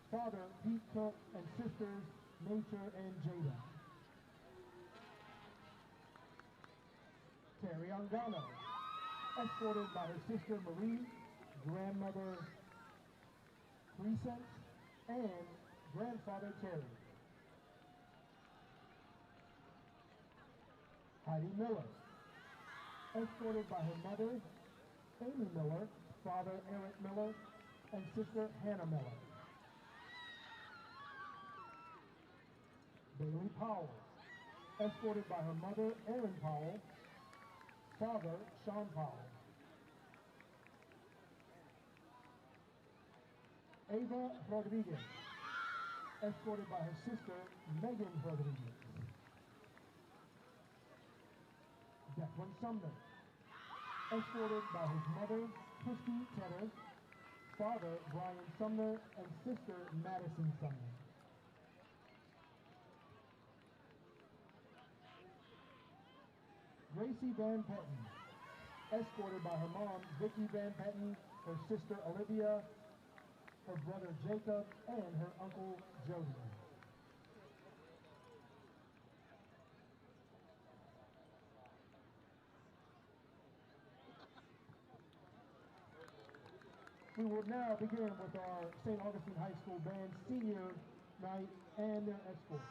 father Pete Cook, and sisters Nature and Jada. Terry Angano, escorted by her sister Marie, grandmother Crescent, and grandfather Terry. Heidi Miller, escorted by her mother, Amy Miller, father Eric Miller, and sister Hannah Miller. Bailey Powell, escorted by her mother, Erin Powell, father Sean Powell. Ava Rodriguez, escorted by her sister, Megan Rodriguez. Declan Sumner, escorted by his mother, Christy Tedder, father, Brian Sumner, and sister, Madison Sumner. Gracie Van Petten, escorted by her mom, Vicki Van Petten, her sister, Olivia, her brother, Jacob, and her uncle, Jody. We will now begin with our St. Augustine High School Band senior night and their escorts.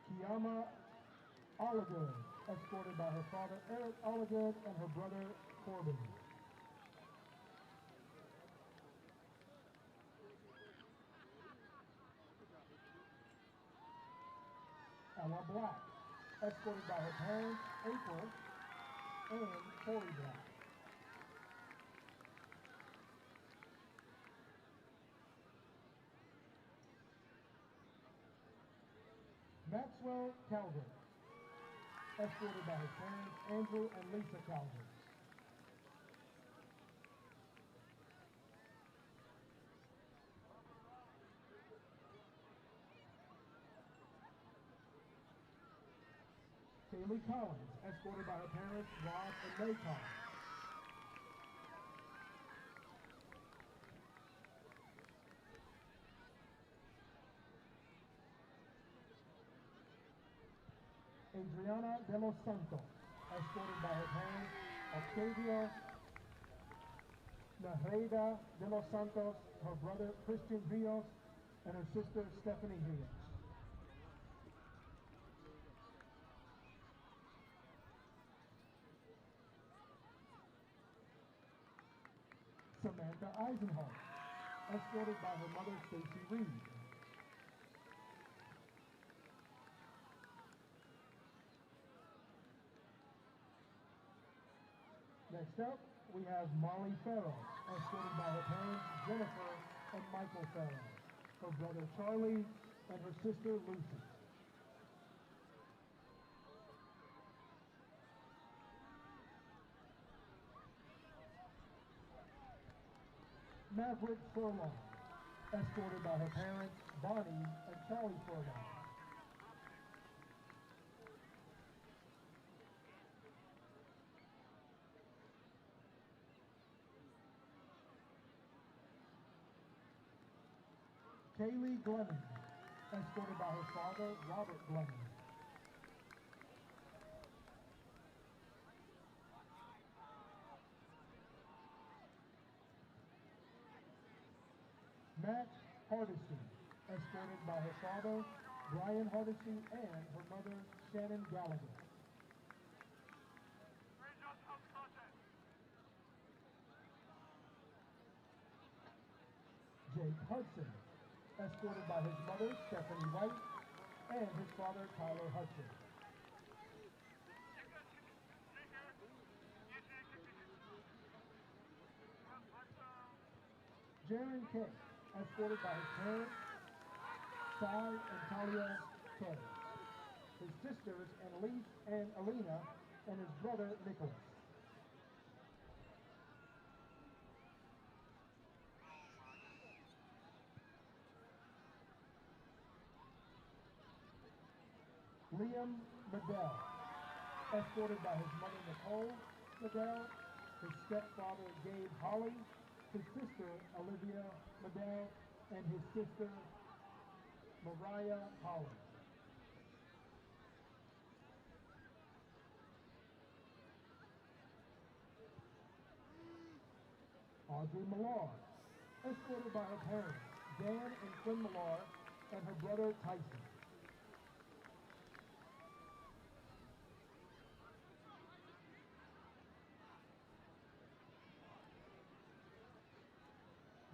Kiama Oligood, escorted by her father Eric Oligood and her brother Corbin. Ella Black, escorted by her parents, April and Corey Black. Maxwell Calvert, escorted by his parents, Andrew and Lisa Calvert. Kaylee Collins, escorted by her parents, Rob and May Collins. Adriana de los Santos, escorted by her parents, Octavio Najeda de los Santos, her brother Christian Rios, and her sister Stephanie Rios. Samantha Eisenhart, escorted by her mother Stacy Reed. Next up, we have Molly Farrell, escorted by her parents, Jennifer and Michael Farrow, her brother Charlie, and her sister Lucy. Maverick Furlong, escorted by her parents, Bonnie and Charlie Furlong. Kaylee Glennon, escorted by her father, Robert Glennon. Matt Hardesty, escorted by her father, Brian Hardesty, and her mother, Shannon Gallagher. Jake Hudson, escorted by his mother, Stephanie White, and his father, Tyler Hudson. Jaron Kay, escorted by his parents, Cy and Talia Kay, his sisters, Annalise and Alina, and his brother, Nicholas. Liam Medell, escorted by his mother, Nicole Medell, his stepfather, Gabe Holly, his sister, Olivia Medell, and his sister, Mariah Holly. Audrey Millar, escorted by her parents, Dan and Quinn Millar, and her brother, Tyson.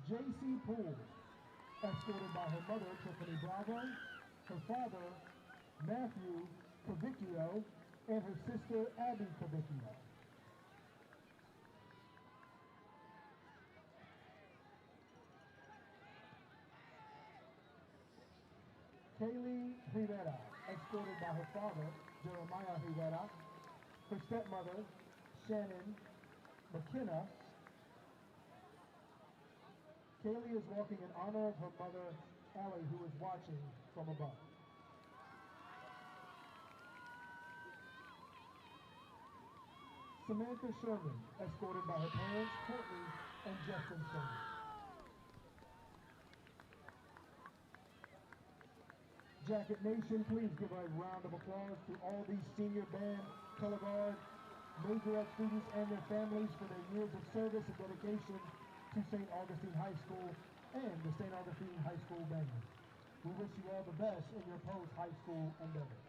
J.C. Poole, escorted by her mother, Tiffany Bravo, her father, Matthew Cavicchio, and her sister, Abby Cavicchio. Kaylee Rivera, escorted by her father, Jeremiah Rivera, her stepmother, Shannon McKenna. Kaylee is walking in honor of her mother, Allie, who is watching from above. Samantha Sherman, escorted by her parents, Courtney and Justin Sherman. Jacket Nation, please give a round of applause to all these senior band, color guard, major ed students and their families for their years of service and dedication to St. Augustine High School and the St. Augustine High School Band. We wish you all the best in your post-high school endeavors.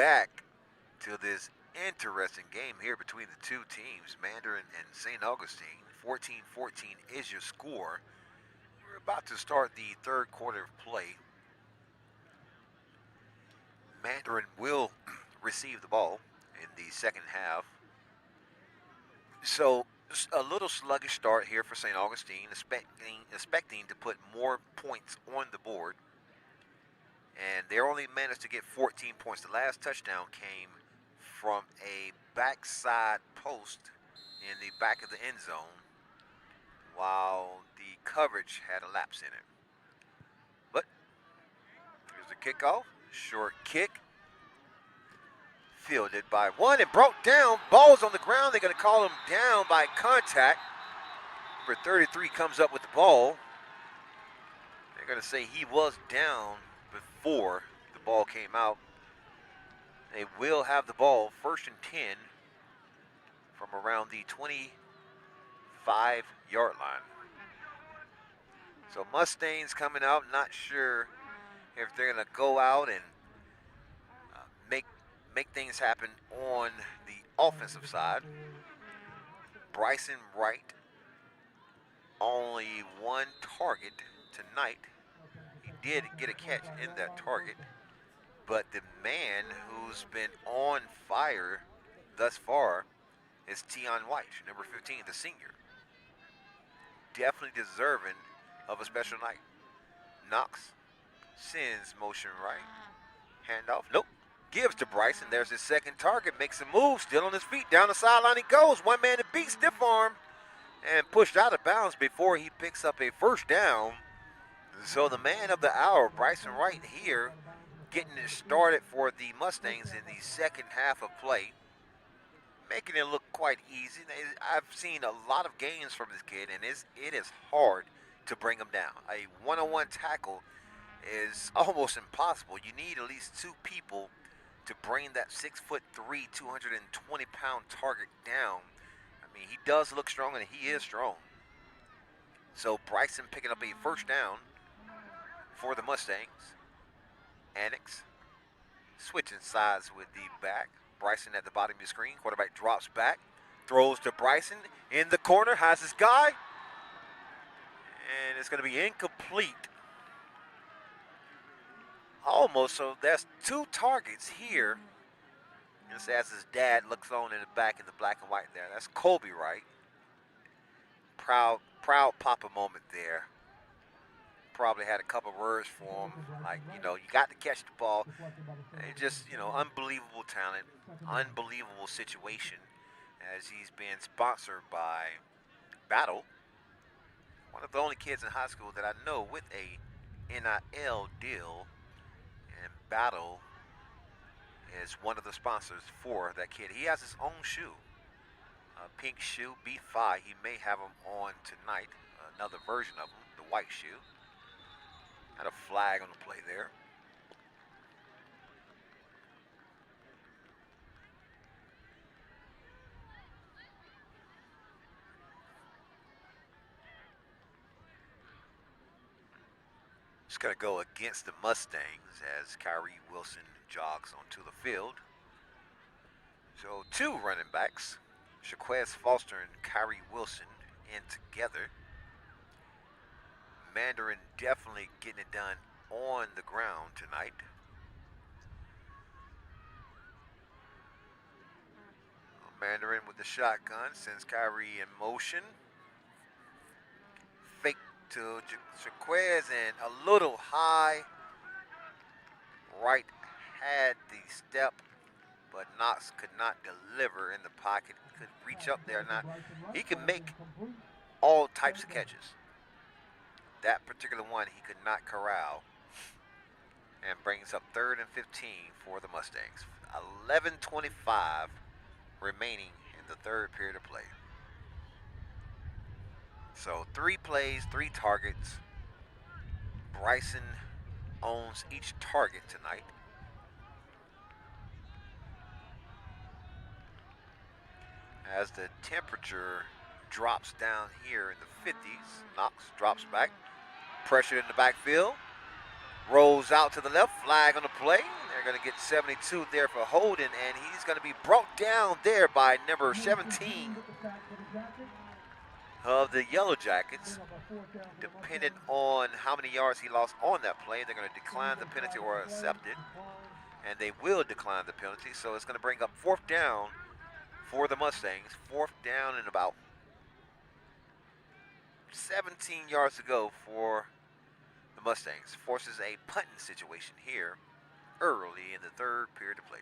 back to this interesting game here between the two teams, Mandarin and St. Augustine. 14-14 is your score. We're about to start the third quarter of play. Mandarin will receive the ball in the second half. So a little sluggish start here for St. Augustine, expecting to put more points on the board. And they only managed to get 14 points. The last touchdown came from a backside post in the back of the end zone, while the coverage had a lapse in it. But here's the kickoff. Short kick. Fielded by one and brought down. Ball's on the ground. They're going to call him down by contact. Number 33 comes up with the ball. They're going to say he was down before the ball came out. They will have the ball 1st and 10 from around the 25-yard line. So Mustangs coming out, not sure if they're going to go out and make things happen on the offensive side. Brysen Wright, only one target tonight. He did get a catch in that target, but the man who's been on fire thus far is Tion White, number 15, the senior. Definitely deserving of a special night. Knox sends motion right. Handoff, nope. Gives to Bryson. There's his second target. Makes a move. Still on his feet. Down the sideline he goes. One man to beat. Stiff arm. And pushed out of bounds before he picks up a first down. So the man of the hour, Brysen Wright, here getting it started for the Mustangs in the second half of play. Making it look quite easy. I've seen a lot of games from this kid, and it is hard to bring him down. A one-on-one tackle is almost impossible. You need at least two people to bring that 6'3", 220-pound target down. I mean, he does look strong, and he is strong. So Bryson picking up a first down for the Mustangs. Annex switching sides with the back. Bryson at the bottom of the screen. Quarterback drops back, throws to Bryson in the corner, has his guy, and it's going to be incomplete. Almost, so that's two targets here. Just as his dad looks on in the back in the black and white there. That's Colby Wright. Proud papa moment there. Probably had a couple words for him, like, you got to catch the ball. It just, unbelievable talent, unbelievable situation, as he's been sponsored by Battle. One of the only kids in high school that I know with a NIL deal. And Battle is one of the sponsors for that kid. He has his own shoe, a pink shoe, B5. He may have them on tonight, another version of them, the white shoe. Had a flag on the play there. It's going to go against the Mustangs as Kyrie Wilson jogs onto the field. So two running backs, Shaquez Foster and Kyrie Wilson, in together. Mandarin definitely getting it done on the ground tonight. Mandarin with the shotgun sends Kyrie in motion. Fake to Shaquez and a little high. Wright had the step, but Knox could not deliver in the pocket. Could reach up there. Now, he can make all types of catches. That particular one he could not corral, and brings up 3rd and 15 for the Mustangs. 11:25 remaining in the third period of play. So 3 plays, 3 targets. Bryson owns each target tonight. As the temperature drops down here in the 50s, Knox drops back. Pressure in the backfield. Rolls out to the left. Flag on the play. They're going to get 72 there for holding, and he's going to be brought down there by number 17 of the Yellow Jackets. Depending on how many yards he lost on that play, they're going to decline the penalty or accept it. And they will decline the penalty, so it's going to bring up 4th down for the Mustangs. 4th down and about 17 yards to go for the Mustangs. Forces a punting situation here early in the 3rd period of play.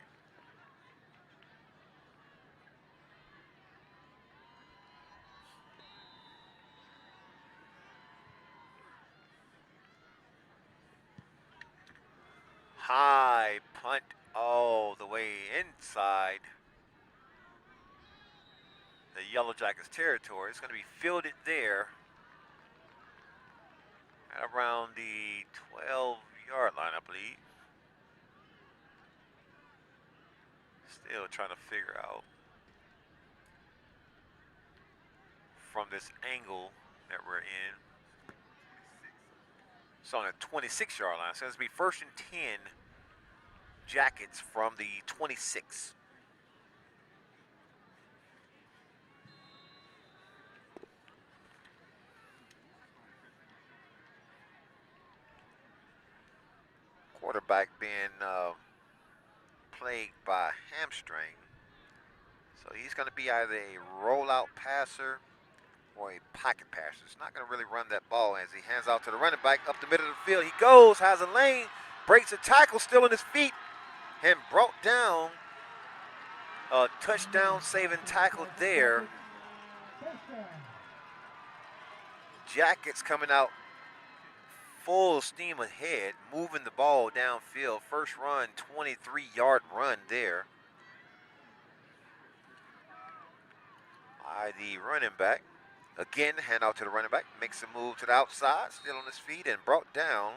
High punt all the way inside the Yellow Jackets territory. It's going to be fielded there at around the 12-yard line, I believe. Still trying to figure out from this angle that we're in. It's on the 26-yard line. So it's going to be 1st and 10 Jackets from the 26. Quarterback being plagued by hamstring. So he's going to be either a rollout passer or a pocket passer. He's not going to really run that ball as he hands out to the running back up the middle of the field. He goes, has a lane, breaks a tackle, still on his feet, and brought down. A touchdown saving tackle there. Jackets coming out full steam ahead, moving the ball downfield. First run, 23-yard run there by the running back. Again, hand out to the running back, makes a move to the outside, still on his feet, and brought down.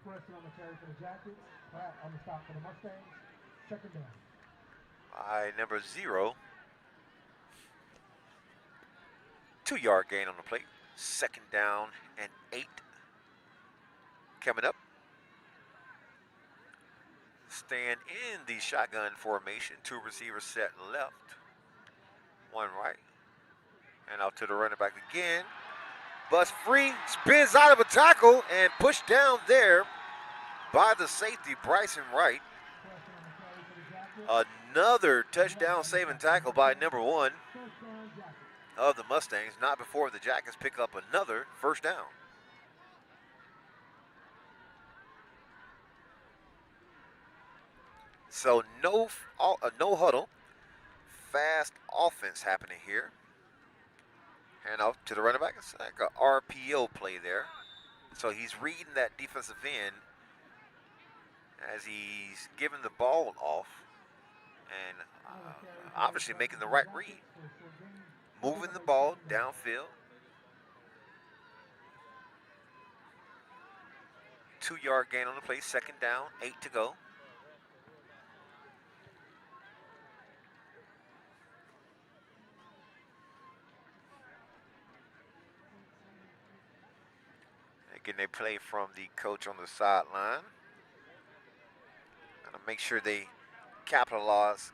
Pressure on the carry for the Jackets, flat on the stop for the Mustangs, 2nd down. By number 0. 2-yard gain on the plate. 2nd down and 8. Coming up. Stand in the shotgun formation. 2 receivers set left. 1 right. And out to the running back again. Bust free. Spins out of a tackle and pushed down there by the safety, Brysen Wright. Another touchdown saving tackle by number 1 of the Mustangs, not before the Jackets pick up another 1st down. So no huddle, fast offense happening here. Hand off to the running back. It's like a RPO play there. So he's reading that defensive end as he's giving the ball off and obviously making the right read. Moving the ball downfield. 2-yard gain on the play, 2nd down, 8 to go. Again, they play from the coach on the sideline. Gonna make sure they capitalize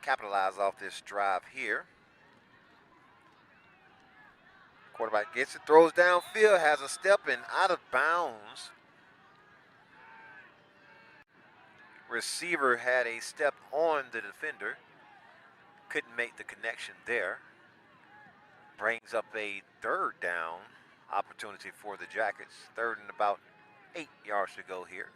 off this drive here. Quarterback gets it, throws downfield, has a step and out of bounds. Receiver had a step on the defender. Couldn't make the connection there. Brings up a 3rd down opportunity for the Jackets. 3rd and about 8 yards to go here.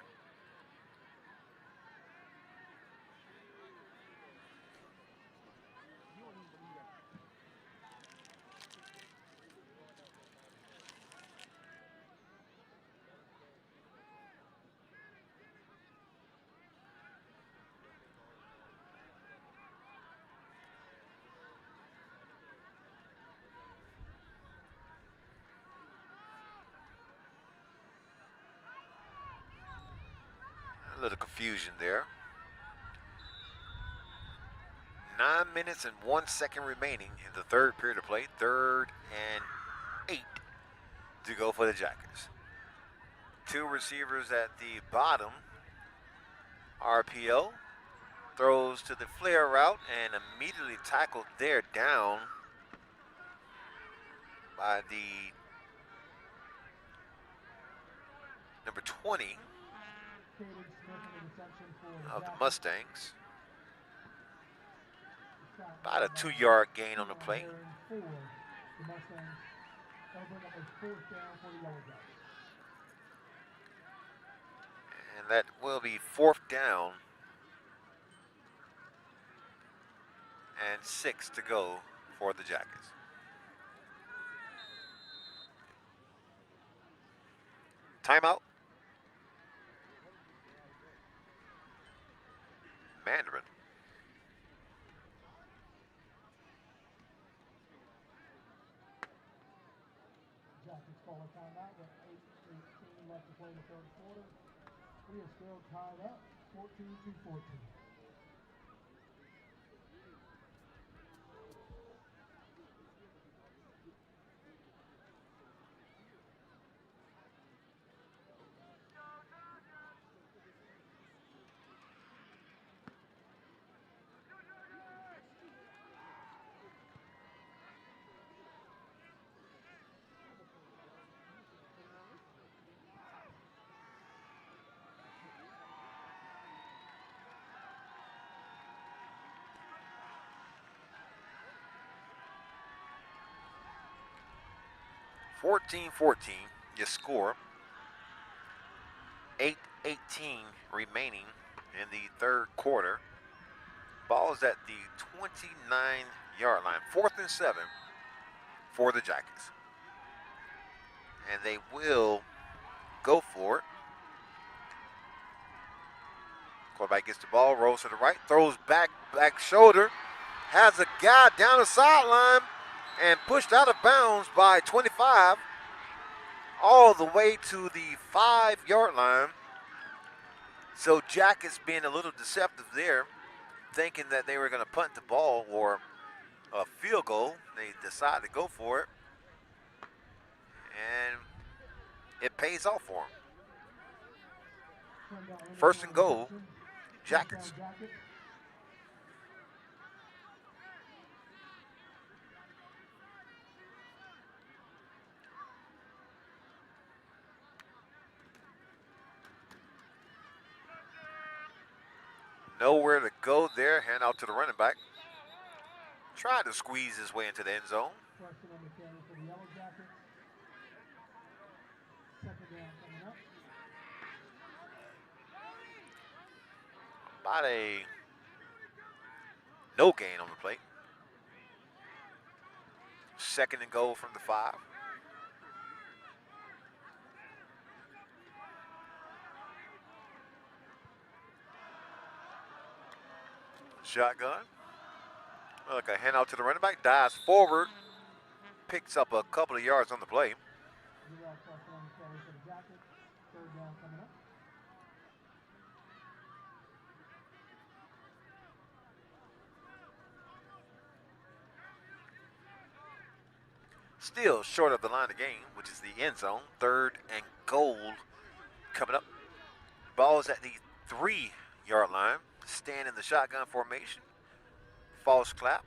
A little confusion there. 9 minutes and 1 second remaining in the 3rd period of play. 3rd and 8 to go for the Jackets. Two receivers at the bottom. RPO throws to the flare route and immediately tackled there down by the number 20 of the Mustangs. About a 2-yard gain on the play. And that will be 4th down and 6 to go for the Jackets. Timeout. Mandarin. Jackets call a timeout with 8:18 left to play in the third quarter. We are still tied up, 14-14. You score. 8:18 remaining in the third quarter. Ball is at the 29-yard line. 4th and 7 for the Jackets. And they will go for it. Quarterback gets the ball, rolls to the right, throws back shoulder, has a guy down the sideline, and pushed out of bounds by 25 all the way to the 5-yard line. So Jackets being a little deceptive there, thinking that they were going to punt the ball or a field goal. They decided to go for it, and it pays off for them. 1st and goal, Jackets. Nowhere to go there. Hand out to the running back. Tried to squeeze his way into the end zone. Question on the carry for the Yellow Jackets. 2nd down coming up. About a no gain on the play. 2nd and goal from the 5. Shotgun. Look, a handout to the running back. Dives forward. Picks up a couple of yards on the play. Still short of the line of game, which is the end zone. 3rd and goal coming up. Ball is at the 3-yard line. Stand in the shotgun formation. False clap.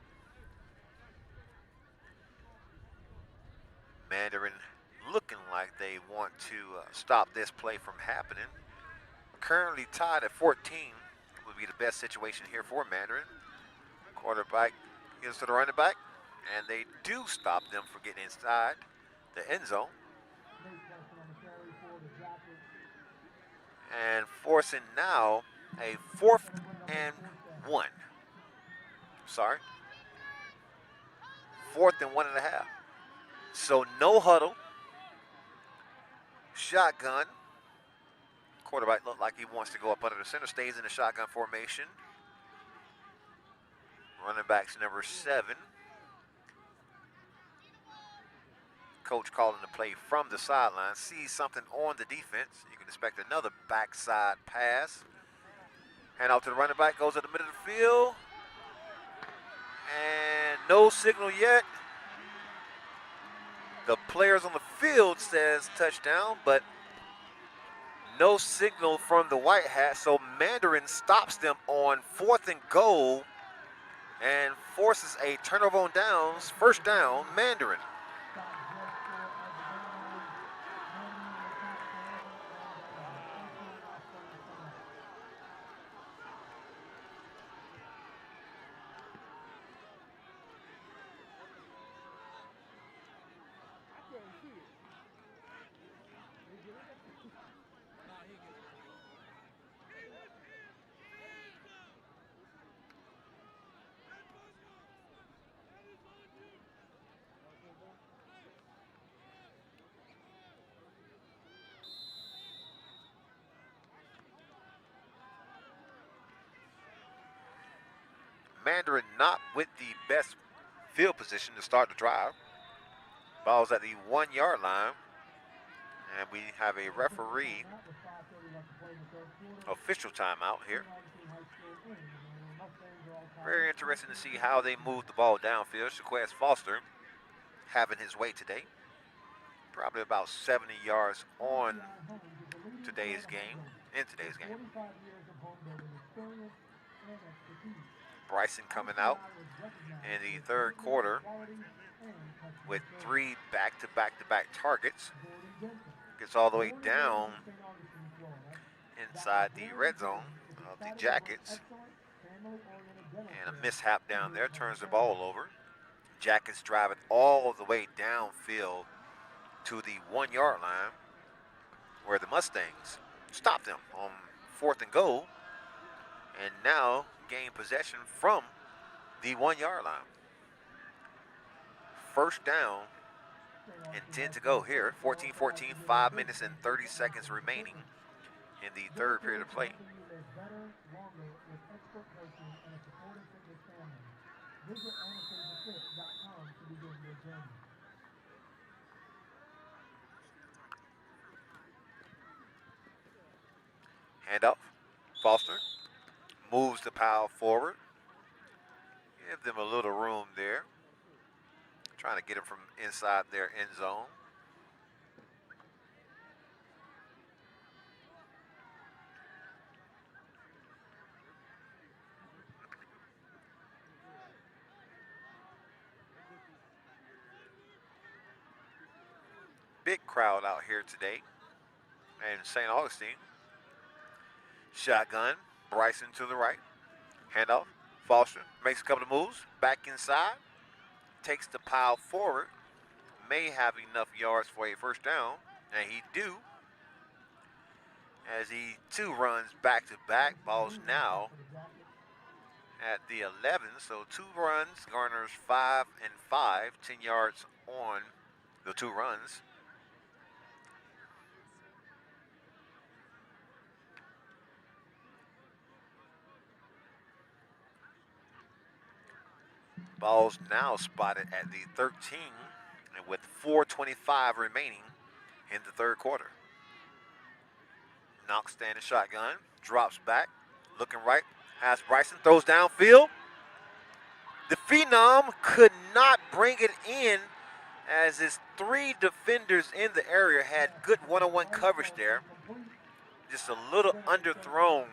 Mandarin looking like they want to stop this play from happening. Currently tied at 14. Would be the best situation here for Mandarin. Quarterback gives to the running back, and they do stop them from getting inside the end zone. And forcing now a 4th and 1. Sorry. 4th and 1.5. So no huddle. Shotgun. Quarterback looked like he wants to go up under the center. Stays in the shotgun formation. Running back's number 7. Coach calling the play from the sideline. Sees something on the defense. You can expect another backside pass. Hand out to the running back. Goes to the middle of the field. And no signal yet. The players on the field says touchdown, but No signal from the White Hat, so Mandarin stops them on 4th and goal and forces a turnover on downs. First down, Mandarin. Mandarin not with the best field position to start the drive. Ball's at the 1-yard line. And we have a referee official timeout here. Very interesting to see how they move the ball downfield. Shaquez Foster having his way today. Probably about 70 yards on today's game, in today's game. Brysen coming out in the third quarter with 3 back-to-back targets. Gets all the way down inside the red zone of the Jackets. And a mishap down there turns the ball over. Jackets driving all the way downfield to the 1-yard line where the Mustangs stopped them on 4th and goal. And now gain possession from the 1-yard line. First down and 10 to go here. 14-14, 5 minutes and 30 seconds remaining in the third period of play. Handoff. Foster moves the pile forward. Give them a little room there. Trying to get them from inside their end zone. Big crowd out here today in St. Augustine. Shotgun, Brysen to the right. Handoff, Foster makes a couple of moves, back inside, takes the pile forward, may have enough yards for a first down, and he do, as he 2 runs back-to-back. Ball's now at the 11, so 2 runs, garners 5 and 5, 10 yards on the 2 runs. Ball's now spotted at the 13, and with 4:25 remaining in the third quarter. Knox standing shotgun, drops back, looking right, has Brysen, throws downfield. The Phenom could not bring it in as his 3 defenders in the area had good one-on-one coverage there. Just a little underthrown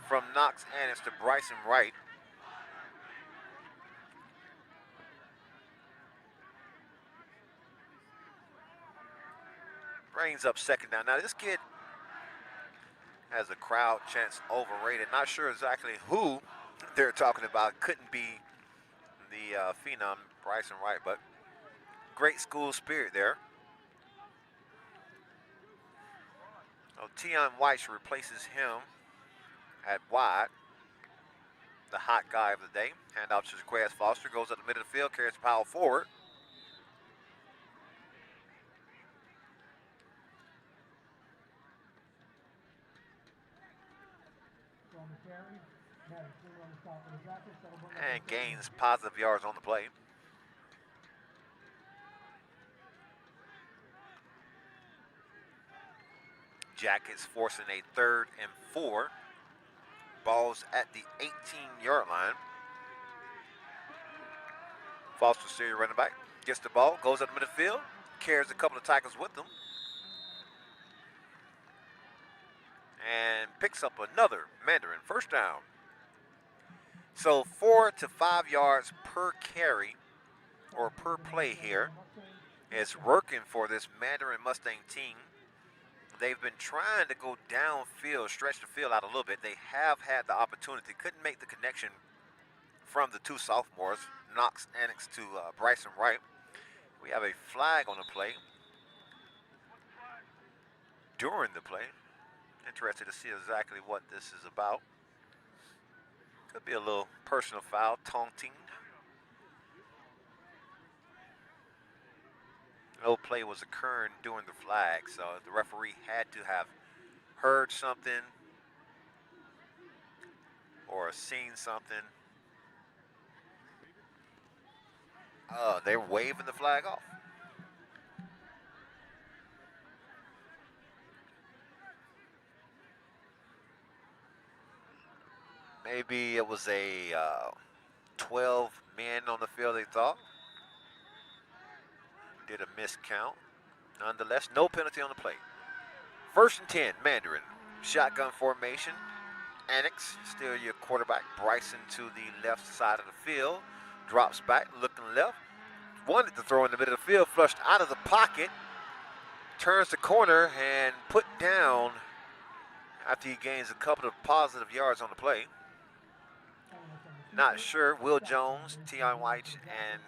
from Knox Annis to Brysen Wright. Brings up second down. Now this kid has a crowd chants overrated. Not sure exactly who they're talking about. Couldn't be the Phenom, Brysen Wright, but great school spirit there. Oh, Tion Weiss replaces him at wide. The hot guy of the day. Handoff to Shaquez Foster. Goes up the middle of the field, carries the pile forward. And gains positive yards on the play. Jackets forcing a 3rd and 4. Ball's at the 18-yard line. Foster, senior running back, gets the ball, goes up the middle field, carries a couple of tackles with them. and picks up another Mandarin first down. So 4 to 5 yards per carry or per play here is working for this Mandarin Mustang team. They've been trying to go downfield, stretch the field out a little bit. They have had the opportunity, couldn't make the connection from the two sophomores, Knox Annex to Brysen Wright. We have a flag on the play during the play. Interested to see exactly what this is about. Could be a little personal foul, taunting. No play was occurring during the flag, so the referee had to have heard something or seen something. They're waving the flag off. Maybe it was a 12 men on the field, they thought. Did a miscount. Nonetheless, no penalty on the play. 1st and 10, Mandarin. Shotgun formation. Annex, still your quarterback. Brysen to the left side of the field. Drops back, looking left. Wanted to throw in the middle of the field, flushed out of the pocket. Turns the corner and put down after he gains a couple of positive yards on the play. Not sure. Will Jones, Tion White, and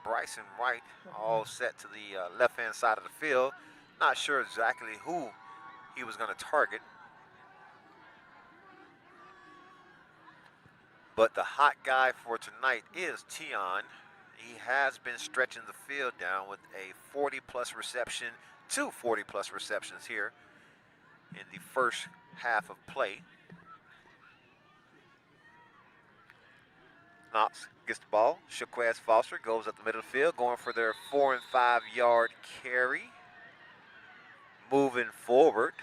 Brysen Wright all set to the left-hand side of the field. Not sure exactly who he was going to target. But the hot guy for tonight is Tion. He has been stretching the field down with a 40-plus reception, 2 40-plus receptions here in the first half of play. Knox gets the ball. Shaquez Foster goes up the middle of the field, going for their 4 and 5 yard carry. Moving forward.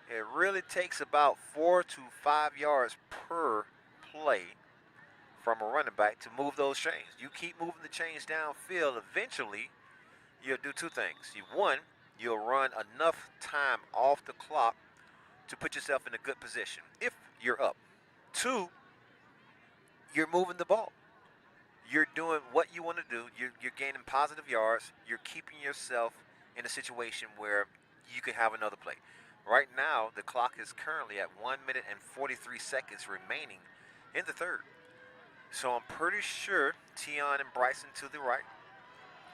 It really takes about 4 to 5 yards per play from a running back to move those chains. You keep moving the chains downfield, eventually you'll do two things. One, you'll run enough time off the clock to put yourself in a good position if you're up. 2, you're moving the ball. You're doing what you want to do. You're gaining positive yards. You're keeping yourself in a situation where you can have another play. Right now, the clock is currently at 1 minute and 43 seconds remaining in the third. So I'm pretty sure Tion and Brysen to the right.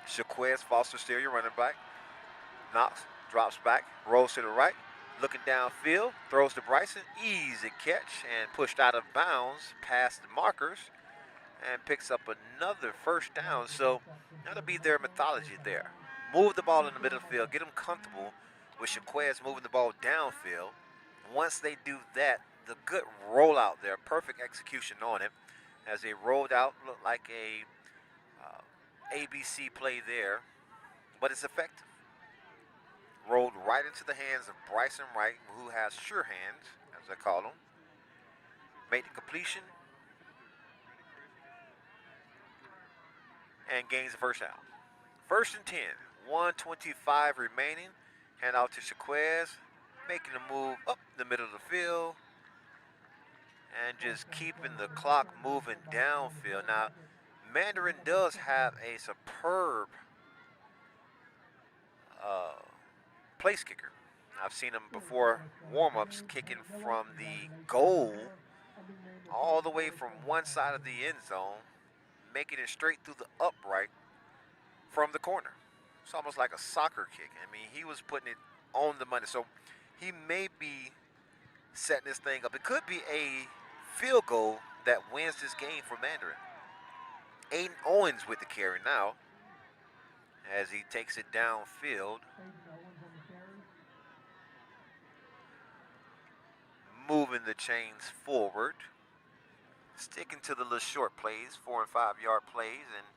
Shaquez Foster still your running back. Knox drops back, rolls to the right. Looking downfield, throws to Brysen. Easy catch and pushed out of bounds past the markers and picks up another first down. So that'll be their methodology there. Move the ball in the middle of the field, get them comfortable with Shaquez moving the ball downfield. Once they do that, the good rollout there, perfect execution on it. As they rolled out, looked like a ABC play there, but it's effective. Rolled right into the hands of Brysen Wright, who has sure hands, as I call him. Made the completion and gains the first down. 1st and 10, 1:25 remaining. Hand out to Shaquez, making a move up the middle of the field and just keeping the clock moving downfield. Now, Mandarin does have a superb place kicker. I've seen him before warm-ups kicking from the goal all the way from one side of the end zone, making it straight through the upright from the corner. It's almost like a soccer kick. I mean, he was putting it on the money. So he may be setting this thing up. It could be a field goal that wins this game for Mandarin. Aiden Owens with the carry now as he takes it downfield. Moving the chains forward. Sticking to the little short plays, 4 and 5 yard plays, and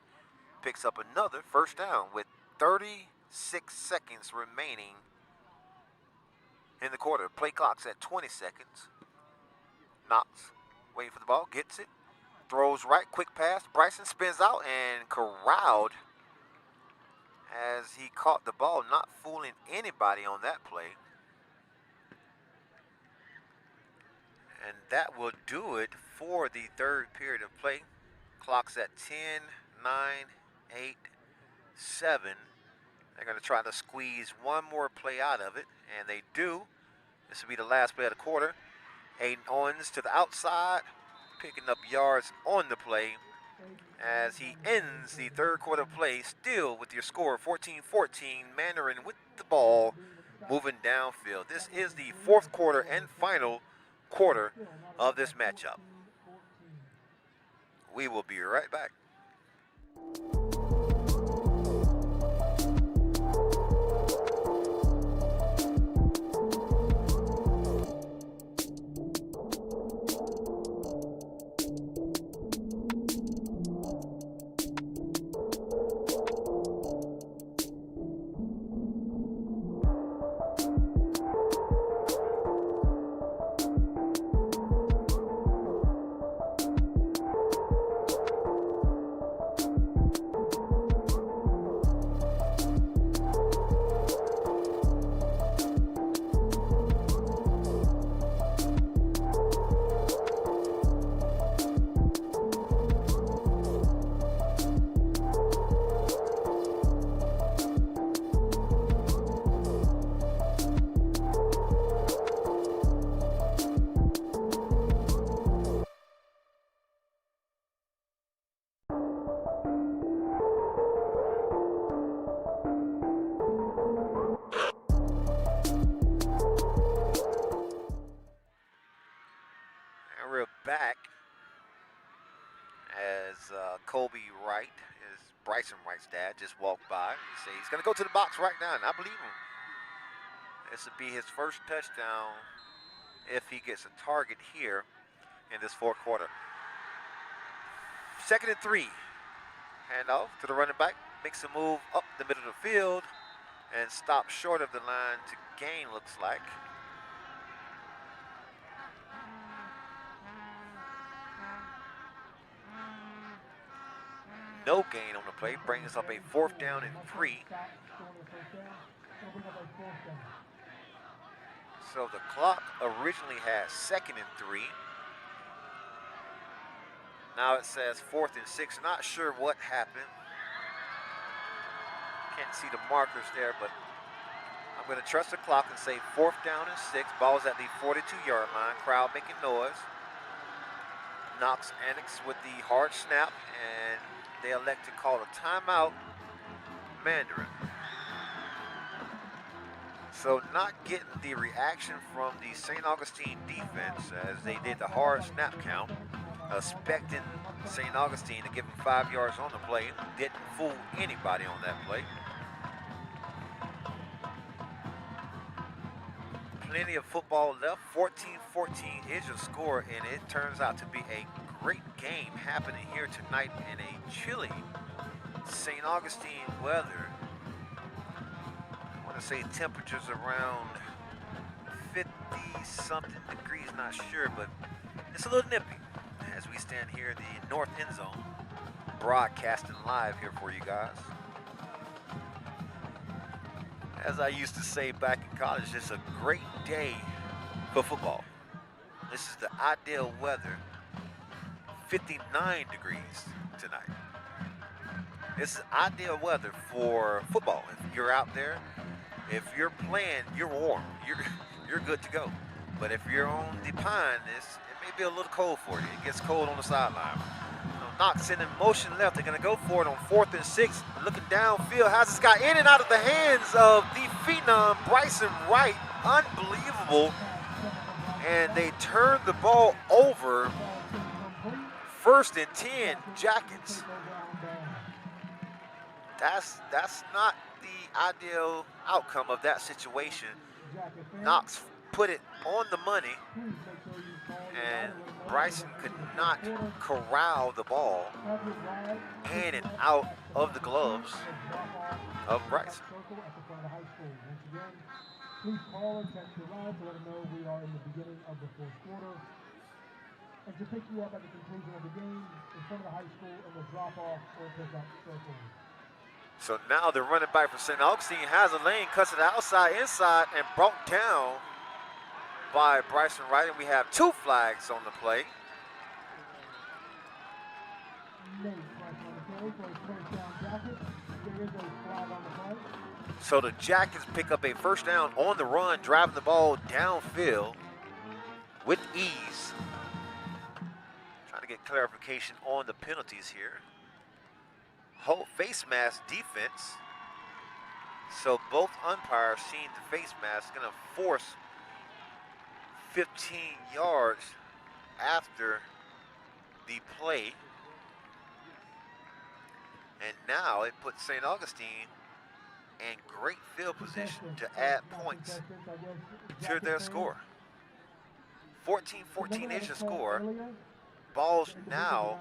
picks up another first down with 36 seconds remaining in the quarter. Play clock's at 20 seconds. Knox waiting for the ball, gets it, throws right, quick pass. Brysen spins out and corralled as he caught the ball, not fooling anybody on that play. And that will do it for the third period of play. Clock's at 10, 9, 8, 7. They're going to try to squeeze one more play out of it, and they do. This will be the last play of the quarter. Aiden Owens to the outside, picking up yards on the play as he ends the third quarter play, still with your score 14-14. Mandarin with the ball, moving downfield. This is the fourth quarter and final quarter of this matchup. We will be right back. Back as Colby Wright, is Brysen Wright's dad, just walked by. He said he's going to go to the box right now, and I believe him. This would be his first touchdown if he gets a target here in this fourth quarter. 2nd and 3. Handoff to the running back. Makes a move up the middle of the field and stops short of the line to gain, looks like. No gain on the play, brings up a 4th down and 3. So the clock originally had 2nd and 3. Now it says 4th and 6. Not sure what happened. Can't see the markers there, but I'm going to trust the clock and say 4th down and 6. Ball's at the 42-yard line. Crowd making noise. Knox Annex with the hard snap, and they elect to call a timeout. Mandarin. So not getting the reaction from the St. Augustine defense as they did the hard snap count, expecting St. Augustine to give them 5 yards on the play. Didn't fool anybody on that play. Plenty of football left. 14-14 is your score, and it turns out to be a great game happening here tonight in a chilly St. Augustine weather. I want to say temperatures around 50-something degrees, not sure, but it's a little nippy as we stand here in the north end zone, broadcasting live here for you guys. As I used to say back in college, it's a great day for football. This is the ideal weather, 59 degrees tonight. This is ideal weather for football. If you're out there, if you're playing, you're warm. You're good to go. But if you're on the pine, it may be a little cold for you. It gets cold on the sideline. Knox in motion left. They're going to go for it on 4th and 6. Looking downfield. Has this guy in and out of the hands of the phenom, Brysen Wright. Unbelievable. And they turn the ball over. 1st and 10, Jackets. That's not the ideal outcome of that situation. Knox put it on the money, and Brysen could not corral the ball in and out of the gloves of Brysen. Please call or text your line to let them know we are in the beginning of the fourth quarter. And to pick you up at the conclusion of the game in front of the high school in the drop-off or pick-up circle. So now the running back for St. Augustine has a lane, cuts it outside, inside, and brought down by Brysen Wright, and we have 2 flags on the play. So the Jackets pick up a first down on the run, driving the ball downfield with ease. Trying to get clarification on the penalties here. Whole face mask defense. So both umpires seeing the face mask, going to force 15 yards after the play. And now it puts St. Augustine in great field position to add points to their score. 14-14 is your score. Ball's now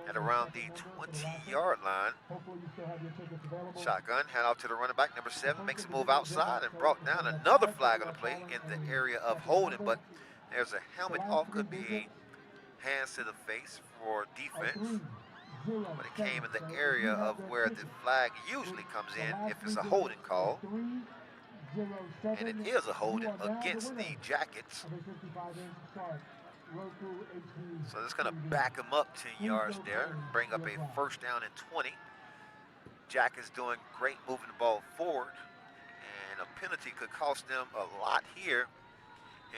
at around the 20-yard line. Shotgun, hand off to the running back, number 7, makes a move outside and brought down another flag on the play in the area of holding, but there's a helmet off, could be hands to the face for defense. But it came in the area of where the flag usually comes in if it's a holding call. And it is a holding against the Jackets. So it's going to back them up 10 yards there, bring up a first down and 20. Jackets doing great moving the ball forward. And a penalty could cost them a lot here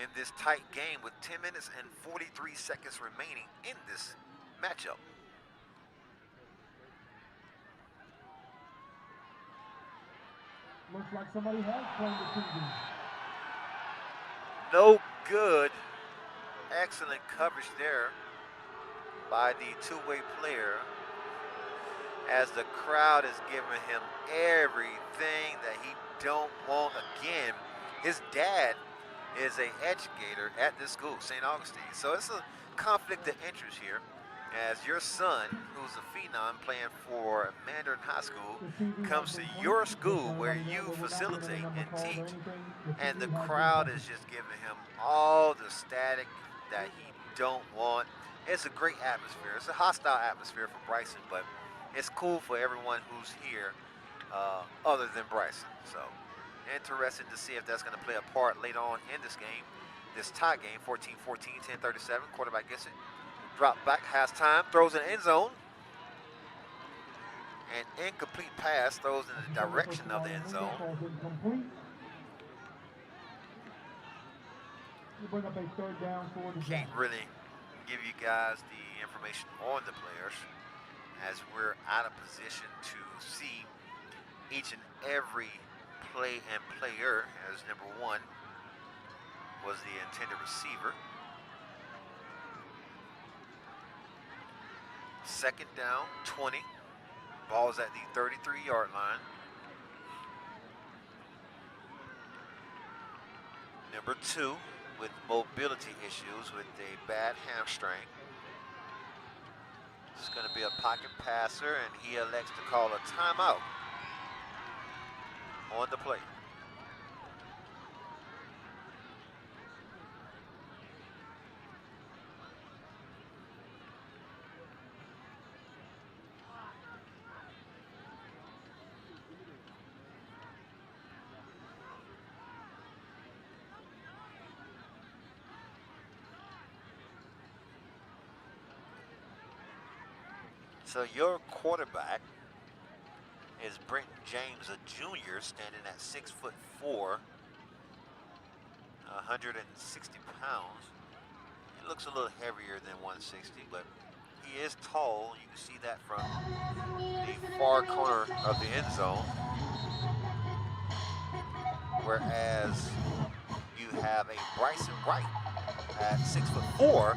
in this tight game with 10 minutes and 43 seconds remaining in this matchup. Looks like somebody has played the TV. No good. Excellent coverage there by the two-way player as the crowd is giving him everything that he don't want. Again, his dad is an educator at this school, St. Augustine. So it's a conflict of interest here as your son, who's a phenom playing for Mandarin High School, comes to your school where you facilitate and teach, and the crowd is just giving him all the static that he don't want. It's a great atmosphere. It's a hostile atmosphere for Brysen, but it's cool for everyone who's here other than Brysen. So interested to see if that's going to play a part later on in this game, this tie game, 14-14, 10-37. Quarterback gets it. Drop back, has time, throws in the end zone. An incomplete pass, throws in the direction of the end zone. Can't really give you guys the information on the players as we're out of position to see each and every play and player, as number 1 was the intended receiver. Second down, 20. Ball's at the 33-yard line. Number 2 with mobility issues with a bad hamstring. This is going to be a pocket passer, and he elects to call a timeout on the play. So your quarterback is Brenton James, a junior, standing at 6'4", 160 pounds. He looks a little heavier than 160, but he is tall. You can see that from the far corner of the end zone. Whereas you have a Brysen Wright at 6'4",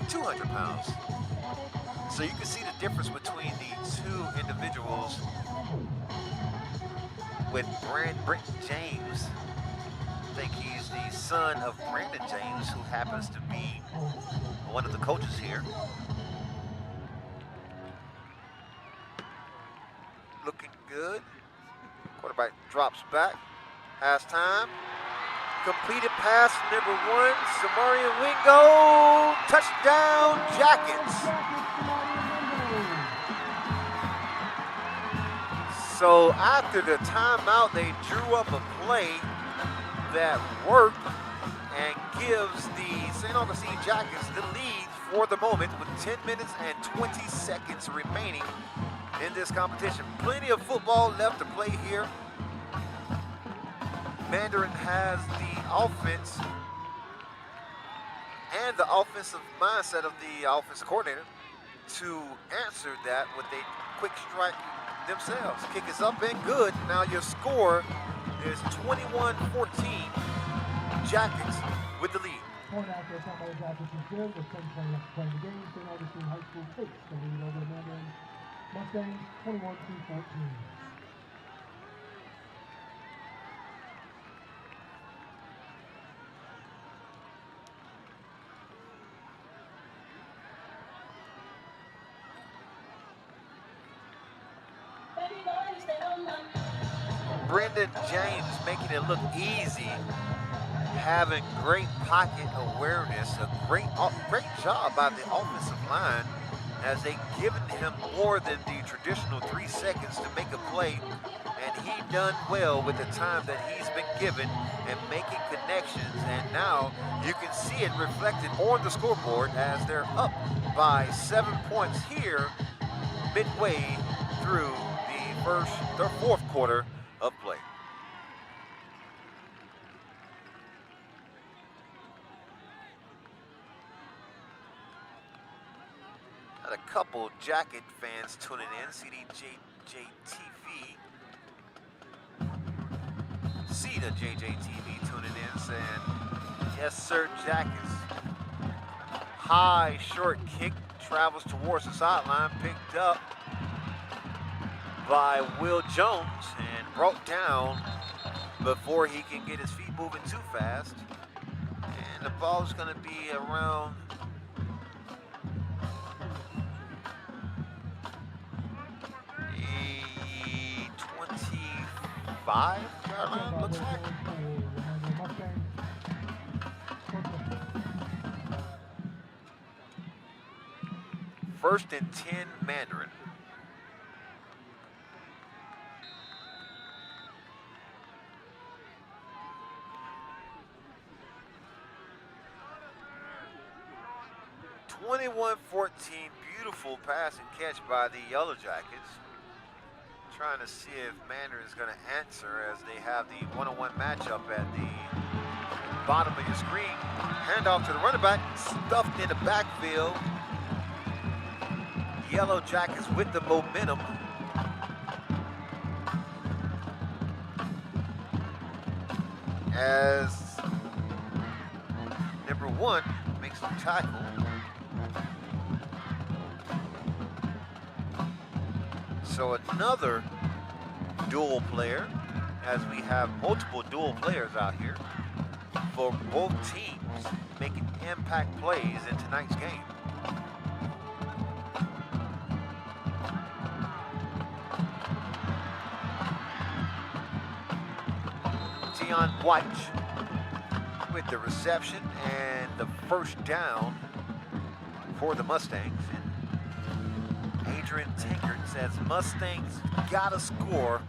200 pounds. So you can see the difference between the two individuals with Brenton James. I think he's the son of Brandon James, who happens to be one of the coaches here. Looking good. Quarterback drops back, has time. Completed pass, number 1, Somourian Wingo, touchdown Jackets. So after the timeout, they drew up a play that work and gives the St. Augustine Jackets the lead for the moment with 10 minutes and 20 seconds remaining in this competition. Plenty of football left to play here. Mandarin has the offense and the offensive mindset of the offensive coordinator to answer that with a quick strike themselves. Kick is up and good. Now your score is 21-14. Jackets with the lead. Point after the Somourian Jackets is good with 10 playing left to play in the game. St. Augustine High School takes the lead over the Mandarin Mustangs 21-14. Brendan James making it look easy, having great pocket awareness, a great job by the offensive line as they've given him more than the traditional 3 seconds to make a play, and he done well with the time that he's been given and making connections, and now you can see it reflected on the scoreboard as they're up by 7 points here midway through the fourth quarter of play. Had a couple Jacket fans tuning in, CDJJTV. See the JJTV tuning in saying, yes sir, Jackets. High short kick travels towards the sideline, picked up by Will Jones and brought down before he can get his feet moving too fast. And the ball is going to be around the 25-yard line, looks like. First and 10 Mandarin. Beautiful pass and catch by the Yellow Jackets. Trying to see if Mandarin is going to answer as they have the one-on-one matchup at the bottom of your screen. Handoff to the running back, stuffed in the backfield. Yellow Jackets with the momentum. As number 1 makes the tackle. So another dual player, as we have multiple dual players out here for both teams making impact plays in tonight's game. Tion White with the reception and the first down for the Mustangs. Adrian Tankard says Mustangs gotta score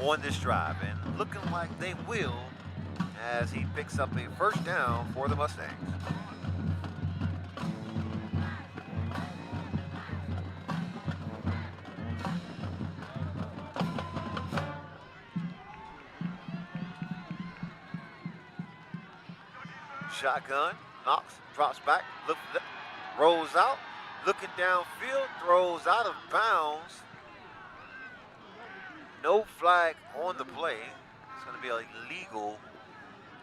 on this drive, and looking like they will as he picks up a first down for the Mustangs. Shotgun, Knox drops back, rolls out, looking downfield, throws out of bounds. No flag on the play. It's going to be a legal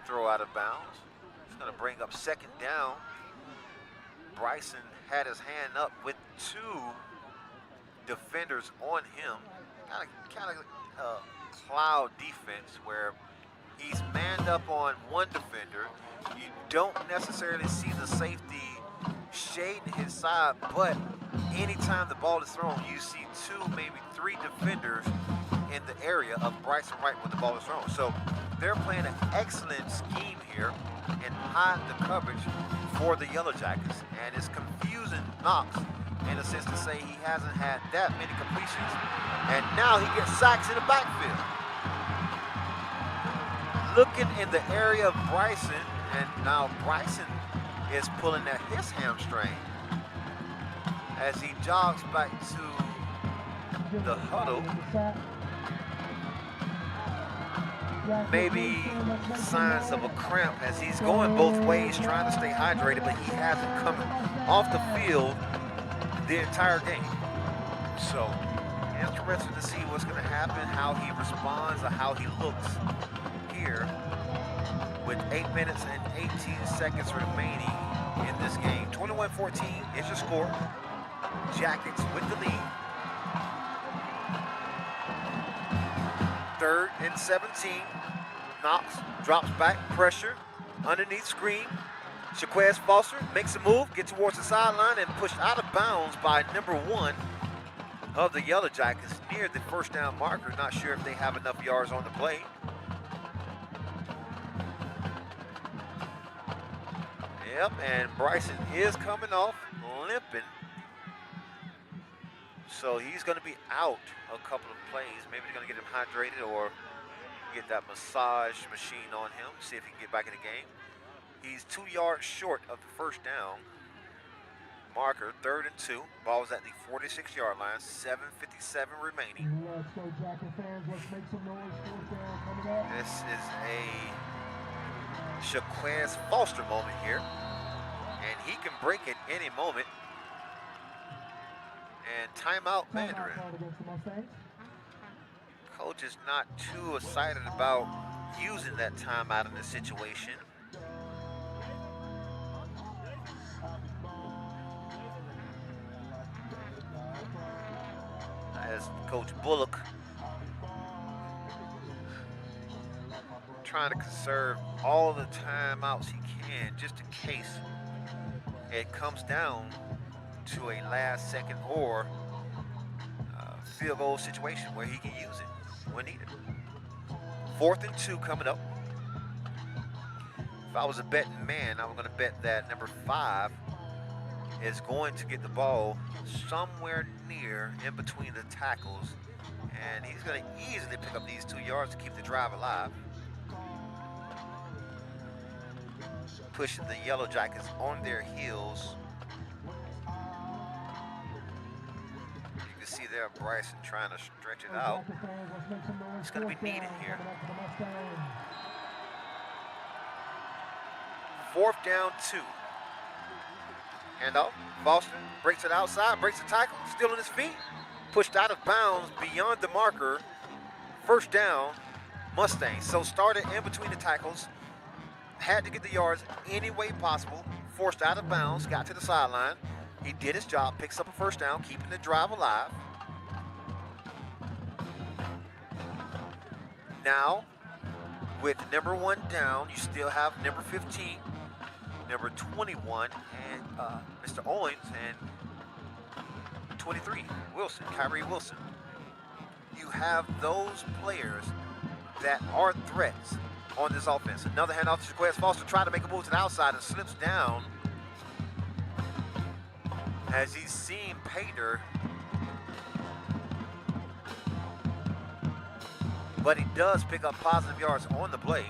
throw out of bounds. It's going to bring up second down. Brysen had his hand up with 2 defenders on him. Kind of cloud defense where he's manned up on 1 defender. You don't necessarily see the safety shading his side, but anytime the ball is thrown, you see 2, maybe 3 defenders in the area of Brysen Wright when the ball is thrown. So they're playing an excellent scheme here and hide the coverage for the Yellow Jackets, and it's confusing Knox in a sense to say he hasn't had that many completions, and now he gets sacks in the backfield. looking in the area of Brysen, and now Brysen is pulling at his hamstring as he jogs back to the huddle. Maybe signs of a cramp as he's going both ways trying to stay hydrated, but he hasn't come off the field the entire game. So interested to see what's going to happen, how he responds, or how he looks here with 8 minutes and 18 seconds remaining in this game. 21-14 is your score. Jackets with the lead. 3rd and 17. Knox drops back, pressure, underneath screen. Shaquez Foster makes a move, gets towards the sideline, and pushed out of bounds by number 1 of the Yellow Jackets near the first down marker. Not sure if they have enough yards on the play. Yep, and Brysen is coming off limping. So he's going to be out a couple of plays. Maybe they're going to get him hydrated or get that massage machine on him, see if he can get back in the game. He's 2 yards short of the first down marker, 3rd and 2. Ball is at the 46-yard line, 7:57 remaining. Let's go, Jacket fans. Let's make some noise. 4th down coming up. This is a Shaquez Foster moment here, and he can break at any moment. And timeout Mandarin. Coach is not too excited about using that timeout in this situation. As Coach Bullock trying to conserve all the timeouts he can just in case it comes down to a last second or field goal situation where he can use it when needed. 4th and 2 coming up. If I was a betting man, I was going to bet that number 5 is going to get the ball somewhere near in between the tackles, and he's going to easily pick up these 2 yards to keep the drive alive. Pushing the Yellow Jackets on their heels. You can see there Brysen trying to stretch it out. It's going to be needed here. 4th down 2. Handoff. Foster breaks it outside, breaks the tackle, still on his feet. Pushed out of bounds beyond the marker. 1st down, Mustangs. So started in between the tackles. Had to get the yards any way possible. Forced out of bounds, got to the sideline. He did his job, picks up a 1st down, keeping the drive alive. Now, with number 1 down, you still have number 15, number 21, and Mr. Owens, and 23, Wilson, Kyrie Wilson. You have those players that are threats on this offense. Another handoff to Shaquez Foster, trying to make a move to the outside and slips down as he's seen Pater. But he does pick up positive yards on the play.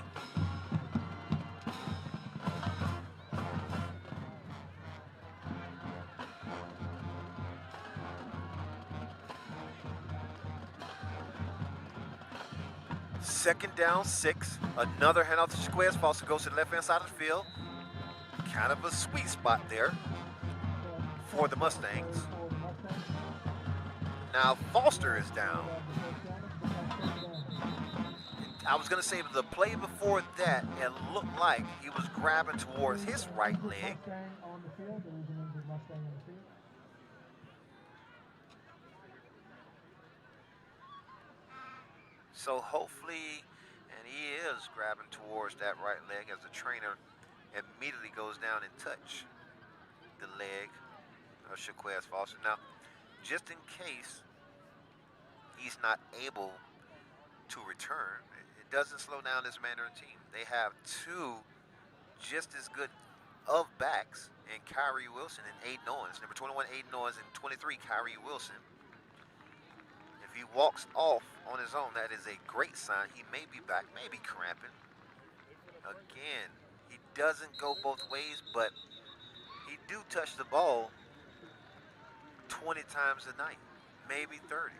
Second down 6. Another handoff to Shaquez Foster, goes to the left-hand side of the field. Kind of a sweet spot there for the Mustangs. Now Foster is down. I was going to say the play before that, it looked like he was grabbing towards his right leg. So hopefully, and he is grabbing towards that right leg as the trainer immediately goes down and touch the leg of Shaquez Foster. Now, just in case he's not able to return, it doesn't slow down this Mandarin team. They have 2 just as good of backs in Kyrie Wilson and Aiden Owens. Number 21, Aiden Owens, and 23, Kyrie Wilson. If he walks off on his own, that is a great sign. He may be back, maybe cramping. Again, he doesn't go both ways, but he do touch the ball 20 times a night, maybe 30.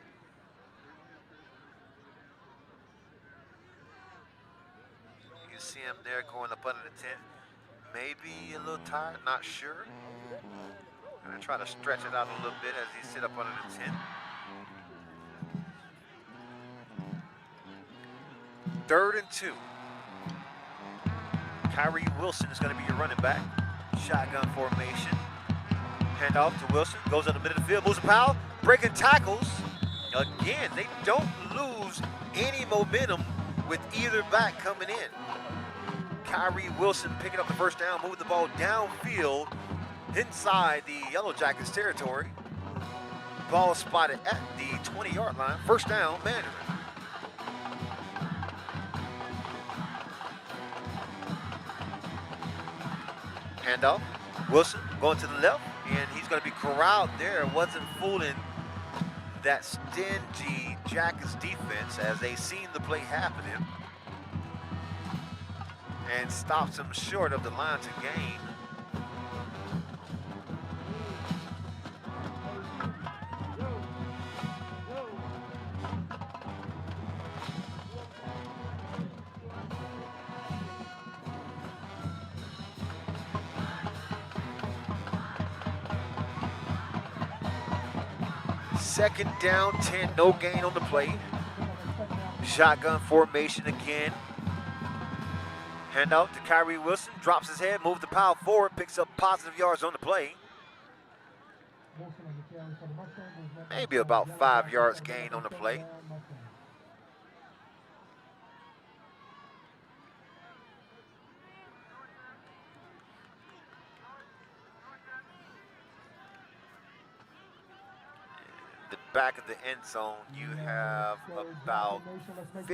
You see him there going up under the tent. Maybe a little tired, not sure. Gonna try to stretch it out a little bit as he sit up under the tent. 3rd and 2. Kyrie Wilson is going to be your running back. Shotgun formation. Handoff to Wilson. Goes up the middle of the field. Moves the pile. Breaking tackles. Again, they don't lose any momentum with either back coming in. Kyrie Wilson picking up the first down. Moving the ball downfield inside the Yellow Jackets territory. Ball spotted at the 20-yard line. First down, Mandarin. Handoff. Wilson going to the left, and he's going to be corralled there. Wasn't fooling that stingy Jackets defense as they seen the play happening and stops him short of the line to gain. Second down, 10, no gain on the play. Shotgun formation again. Handoff to Kyrie Wilson, drops his head, moves the pile forward, picks up positive yards on the play. Maybe about 5 yards gain on the play. Back of the end zone, you have about 18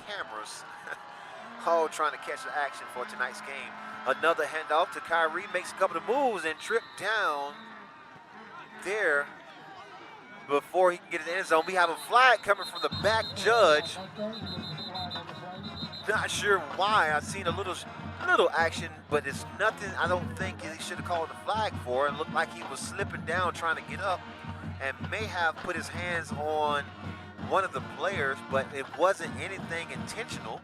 cameras all trying to catch the action for tonight's game. Another handoff to Kyrie, makes a couple of moves and tripped down there before he can get in the end zone. We have a flag coming from the back judge. Not sure why. I've seen a little action, but it's nothing I don't think he should have called the flag for. It looked like he was slipping down trying to get up and may have put his hands on one of the players, but it wasn't anything intentional.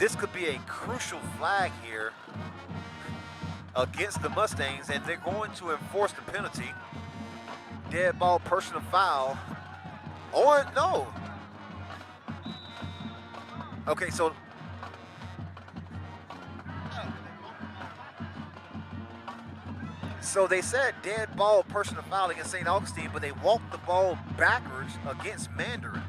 This could be a crucial flag here against the Mustangs, and they're going to enforce the penalty. Dead ball, personal foul. Or no. Okay, so they said dead ball, personal foul against St. Augustine, but they walked the ball backwards against Mandarin.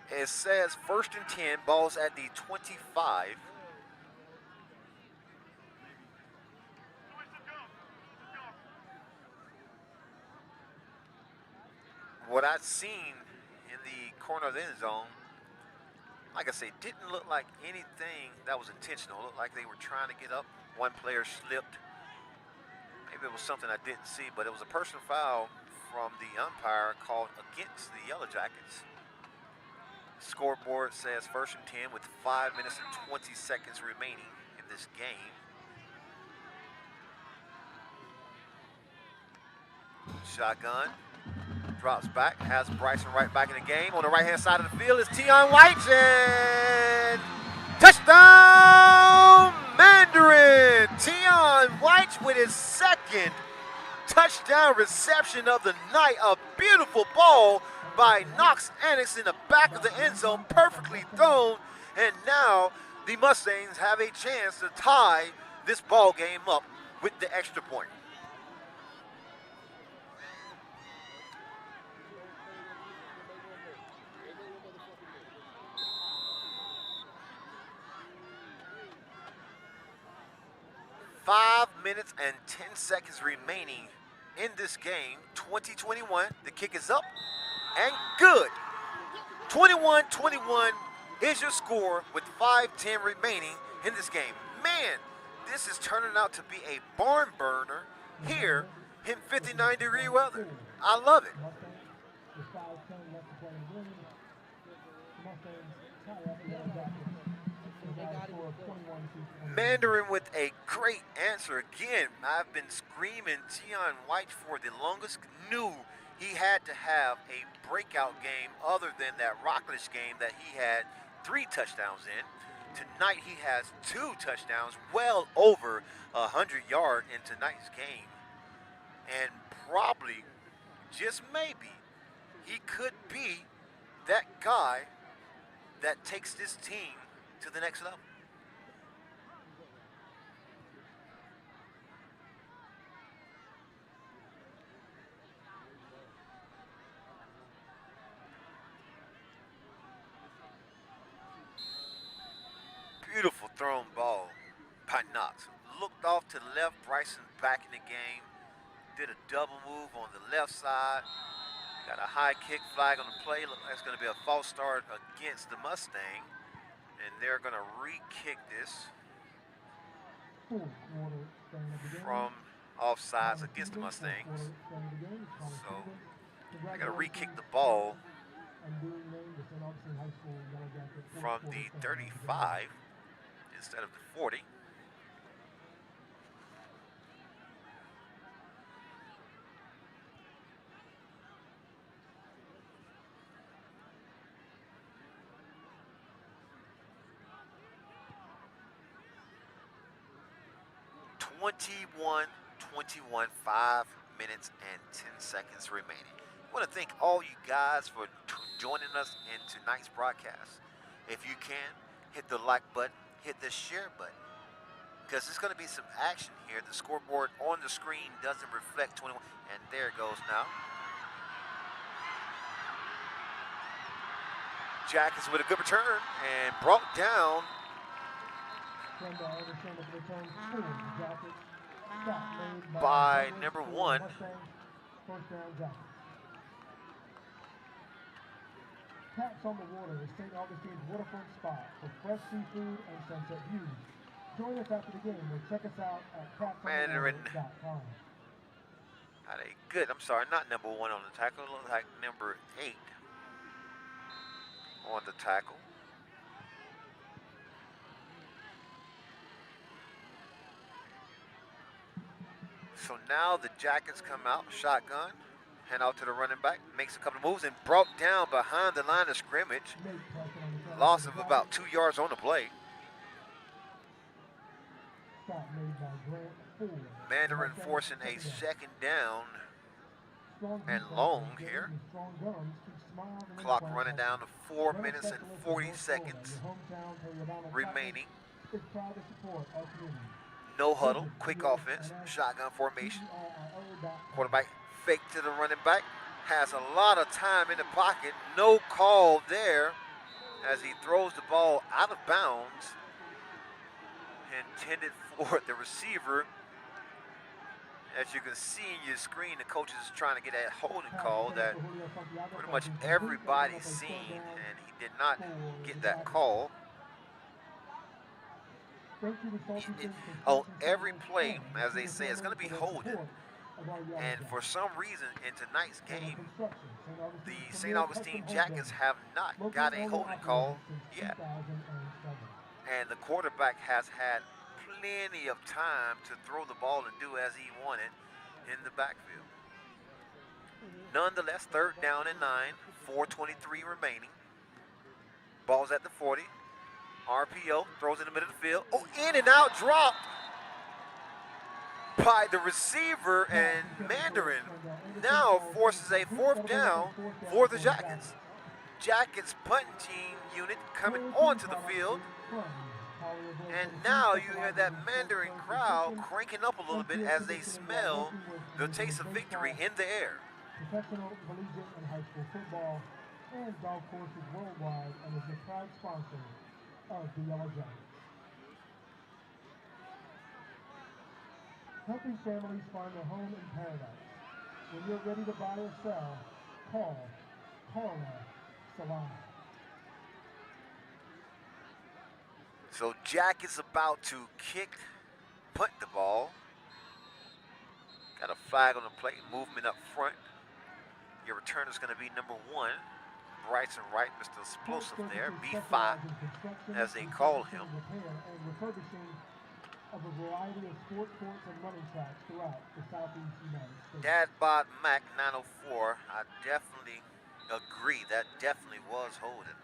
It says 1st and 10, ball's at the 25. What I've seen in the corner of the end zone, like I say, didn't look like anything that was intentional. It looked like they were trying to get up. One player slipped. Maybe it was something I didn't see, but it was a personal foul from the umpire called against the Yellow Jackets. Scoreboard says 1st and 10 with 5 minutes and 20 seconds remaining in this game. Shotgun, drops back, has Brysen Wright back in the game. On the right-hand side of the field is Tion White, and touchdown Mandarin! Tion White with his 2nd touchdown reception of the night. A beautiful ball by Knox Annex in the back of the end zone, perfectly thrown, and now the Mustangs have a chance to tie this ball game up with the extra point. 5 minutes and 10 seconds remaining in this game. 20-21. The kick is up and good. 21-21 is your score with 5:10 remaining in this game. Man, this is turning out to be a barn burner here in 59-degree weather. I love it. Mandarin with a great answer again. I've been screaming Tion White for the longest. Knew he had to have a breakout game other than that Rockledge game that he had 3 touchdowns in. Tonight he has 2 touchdowns, well over 100 yards in tonight's game. And probably, just maybe, he could be that guy that takes this team to the next level. Beautiful thrown ball by Knox. Looked off to the left. Bryson back in the game. Did a double move on the left side. Got a high kick flag on the play. Looks like it's going to be a false start against the Mustang. And they're going to re-kick this from offsides against the Mustangs. So they're going to re-kick the ball from the 35 instead of the 40. (21-21), 5 minutes and 10 seconds remaining. I want to thank all you guys for joining us in tonight's broadcast. If you can, hit the like button, hit the share button, because there's going to be some action here. The scoreboard on the screen doesn't reflect 21, and there it goes now. Jackets with a good return and brought down by number 1. Taps on the Water is St. Augustine's waterfront spot for fresh seafood and sunset views. Join us after the game and check us out at Mandarin.com. Had a good, I'm sorry, not number 1 on the tackle. It looks like number 8 on the tackle. So now the Jackets come out, shotgun, hand out to the running back, makes a couple of moves and brought down behind the line of scrimmage. Loss of about 2 yards on the play. Mandarin forcing a second down and long here. Clock running down to 4 minutes and 40 seconds remaining. No huddle, quick offense, shotgun formation. Quarterback fake to the running back, has a lot of time in the pocket. No call there as he throws the ball out of bounds, intended for the receiver. As you can see in your screen, the coach is trying to get that holding call that pretty much everybody's seen, and he did not get that call. On every play, as they say, it's going to be holding. And for some reason in tonight's game, the St. Augustine Jackets have not got a holding call yet. And the quarterback has had plenty of time to throw the ball and do as he wanted in the backfield. Nonetheless, 3rd down and 9, 4:23 remaining. Ball's at the 40. RPO, throws in the middle of the field. Oh, in and out, dropped by the receiver, and Mandarin now forces a 4th down for the Jackets. Jackets punting team unit coming onto the field. And now you hear that Mandarin crowd cranking up a little bit as they smell the taste of victory in the air. Professional, collegiate, and high school football and golf courses worldwide, and is a proud sponsor of the Yellow Jackets. Helping families find a home in paradise. When you're ready to buy or sell, call Carla Salama. So Jack is about to punt the ball. Got a flag on the play, movement up front. Your returner is going to be number 1, Brysen Wright, Mr. Explosive there, B5, as they call him. Of a variety of sport courts and running tracks throughout the Southeast United States. Dadbot Mac 904, I definitely agree. That definitely was holding.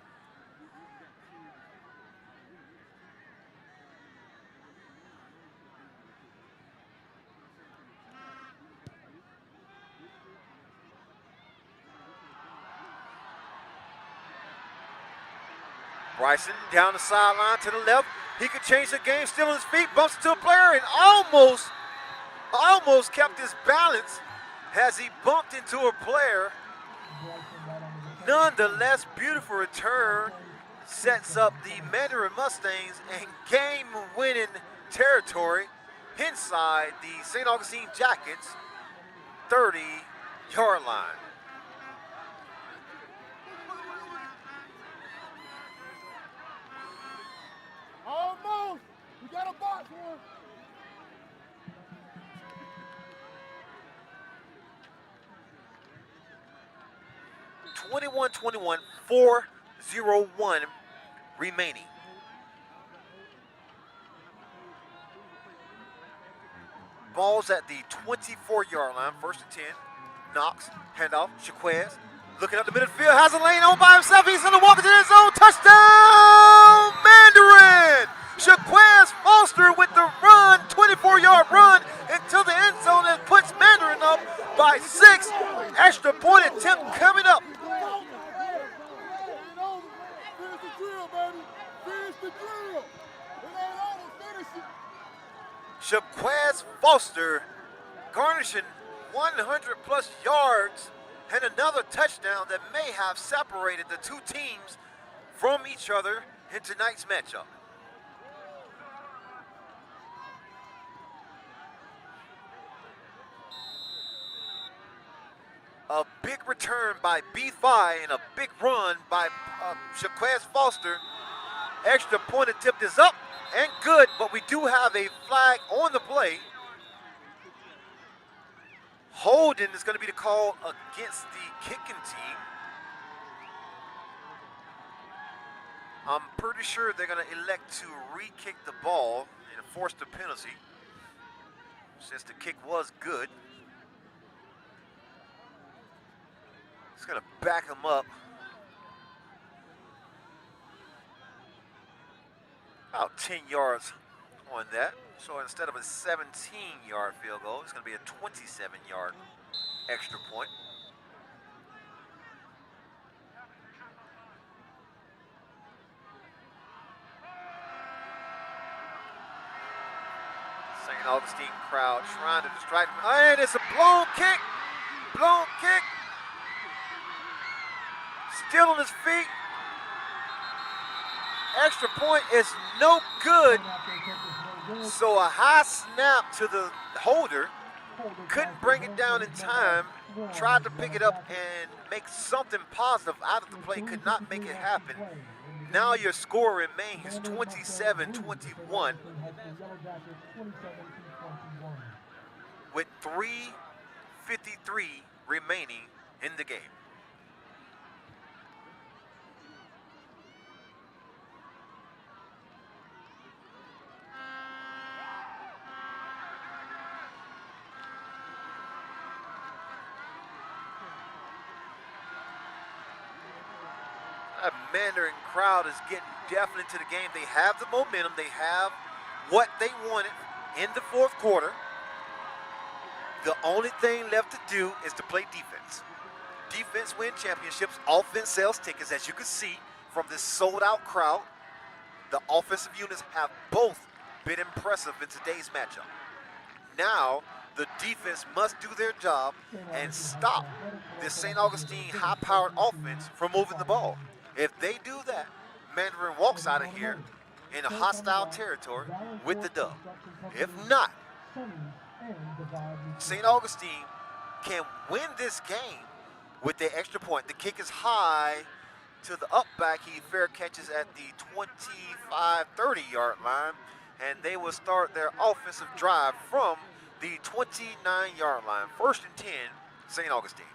Brysen down the sideline to the left. He could change the game, still on his feet, bumps into a player, and almost kept his balance as he bumped into a player. Nonetheless, beautiful return sets up the Mandarin Mustangs in game-winning territory inside the St. Augustine Jackets 30-yard line. Almost. We got a box here. (21-21), 4:01 remaining. Ball's at the 24-yard line, 1st and 10. Knox, handoff, Shaquez, looking up the middle of the field, has a lane all by himself. He's going to walk into the end zone. Touchdown, Mandarin! Shaquez Foster with the run, 24-yard run into the end zone and puts Mandarin up by 6. Extra point attempt coming up. Finish the drill, baby. Finish the drill. It ain't over. Finish it. Shaquez Foster garnishing 100-plus yards and another touchdown that may have separated the two teams from each other in tonight's matchup. A big return by B5 and a big run by Shaquez Foster. Extra point attempt is up and good, but we do have a flag on the play. Holding is going to be the call against the kicking team. I'm pretty sure they're going to elect to re-kick the ball and force the penalty since the kick was good. It's going to back him up. About 10 yards on that. So instead of a 17-yard field goal, it's going to be a 27-yard extra point. St. Augustine crowd trying to distract him. And it's a blown kick. Blown kick. Still on his feet. Extra point is no good. So a high snap to the holder. Couldn't bring it down in time. Tried to pick it up and make something positive out of the play. Could not make it happen. Now your score remains 27-21 with 3:53 remaining in the game. That Mandarin crowd is getting definitely into the game. They have the momentum. They have what they wanted in the fourth quarter. The only thing left to do is to play defense. Defense wins championships. Offense sells tickets, as you can see from this sold-out crowd. The offensive units have both been impressive in today's matchup. Now, the defense must do their job and stop this St. Augustine high-powered offense from moving the ball. If they do that, Mandarin walks out of here in a hostile territory with the dub. If not, and divide each St. Augustine can win this game with the extra point. The kick is high to the up back. He fair catches at the 25, 30-yard line, and they will start their offensive drive from the 29-yard line. 1st and 10, St. Augustine.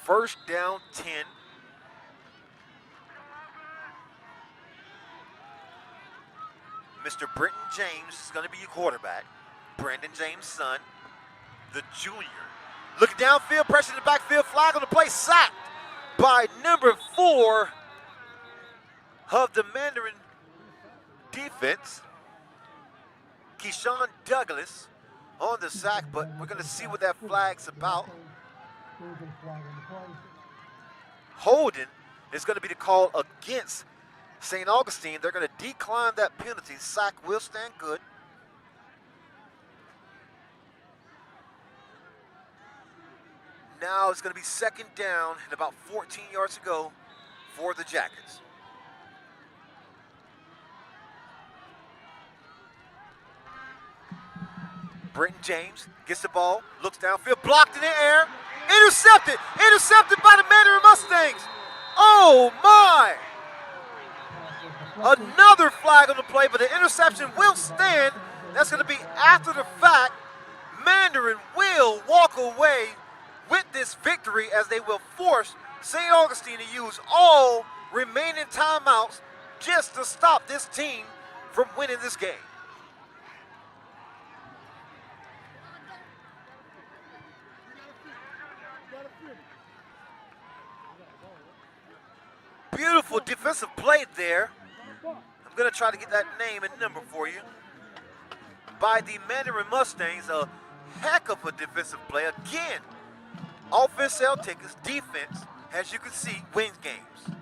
First down 10. Mr. Brenton James is going to be your quarterback. Brandon James' son, the junior. Looking downfield, pressure in the backfield, flag on the play, sacked by number 4 of the Mandarin defense, Keyshawn Douglas, on the sack, but we're going to see what that flag's about. Holding is going to be the call against St. Augustine. They're going to decline that penalty. Sack will stand good. Now it's going to be 2nd down and about 14 yards to go for the Jackets. Brenton James gets the ball, looks downfield, blocked in the air, intercepted by the Mandarin Mustangs. Oh my! Another flag on the play, but the interception will stand. That's going to be after the fact. Mandarin will walk away with this victory as they will force St. Augustine to use all remaining timeouts just to stop this team from winning this game. Beautiful defensive play there. I'm going to try to get that name and number for you. By the Mandarin Mustangs, a heck of a defensive play. Again, offense sell tickets, defense, as you can see, wins games.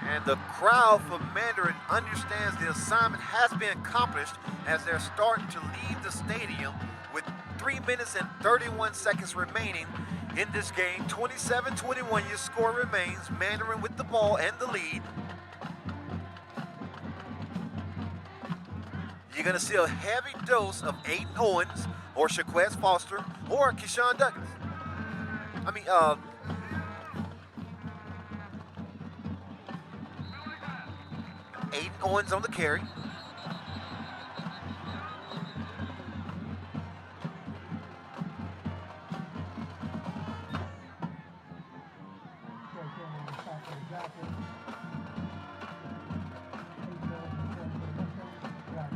And the crowd for Mandarin understands the assignment has been accomplished as they're starting to leave the stadium with 3 minutes and 31 seconds remaining in this game. 27-21, your score remains. Mandarin with the ball and the lead. You're going to see a heavy dose of Aiden Owens or Shaquez Foster or Keyshawn Douglas. Aiden Owens on the carry.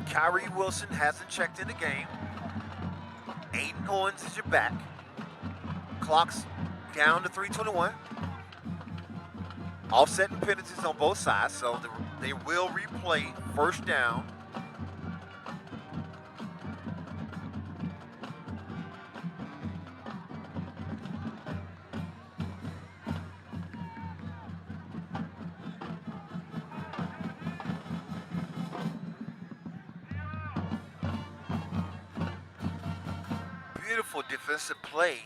Kyrie Wilson hasn't checked in the game. Aiden Owens is your back. Clock's down to 3:21. Offsetting penalties on both sides, so they will replay 1st down. Beautiful defensive play.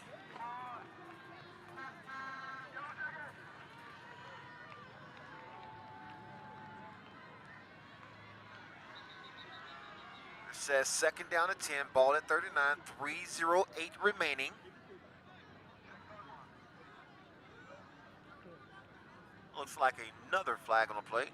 It says 2nd down and 10, ball at 39, 3:08 remaining. Looks like another flag on the play.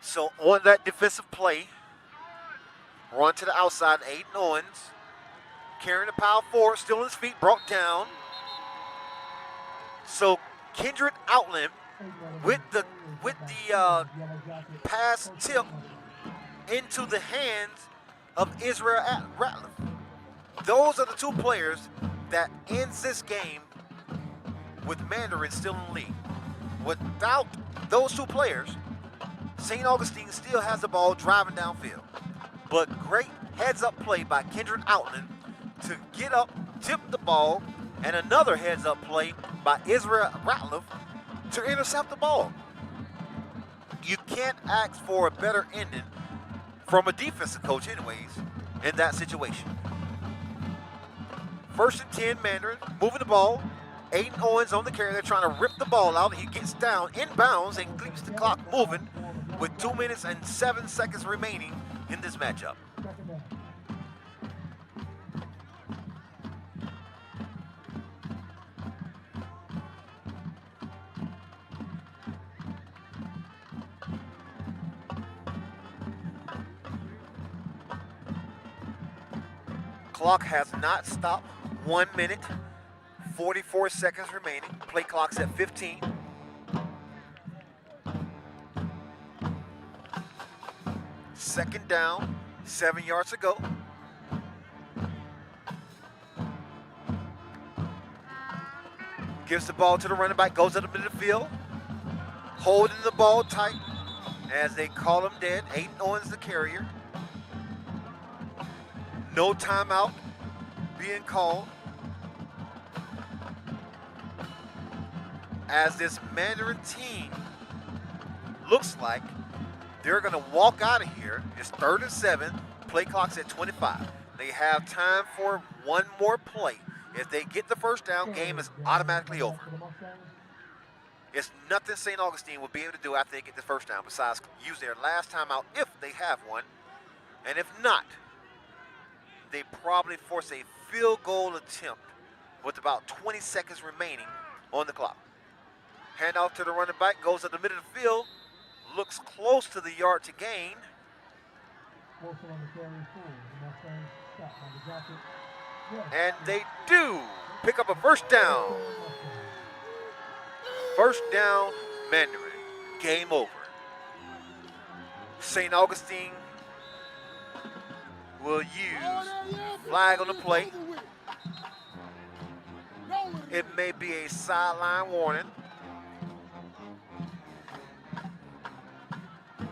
So on that defensive play, run to the outside, Aiden Owens, carrying the power forward, still on his feet, brought down. So Kendrick Outland with the pass tip into the hands of Israel Ratliff. Those are the 2 players that ends this game with Mandarin still in the lead. Without those 2 players, St. Augustine still has the ball driving downfield. But great heads-up play by Kendrick Outland to get up, tip the ball, and another heads-up play by Israel Ratliff to intercept the ball. You can't ask for a better ending from a defensive coach anyways in that situation. 1st and 10, Mandarin moving the ball. Aiden Owens on the carry. They're trying to rip the ball out. He gets down inbounds and keeps the clock moving with 2 minutes and 7 seconds remaining in this matchup. Clock has not stopped. 1 minute, 44 seconds remaining. Play clock's at 15. Second down, 7 yards to go. Gives the ball to the running back, goes up the middle of the field. Holding the ball tight as they call him dead. Aiden Owens the carrier. No timeout being called as this Mandarin team looks like they're going to walk out of here. It's 3rd and 7. Play clock's at 25. They have time for one more play. If they get the first down, game is automatically over. It's nothing St. Augustine will be able to do after they get the first down besides use their last timeout if they have one. And if not, they probably force a field goal attempt with about 20 seconds remaining on the clock. Handoff to the running back, goes up the middle of the field, looks close to the yard to gain. And they do pick up a first down. First down, Mandarin. Game over. St. Augustine will use flag on the play. It may be a sideline warning.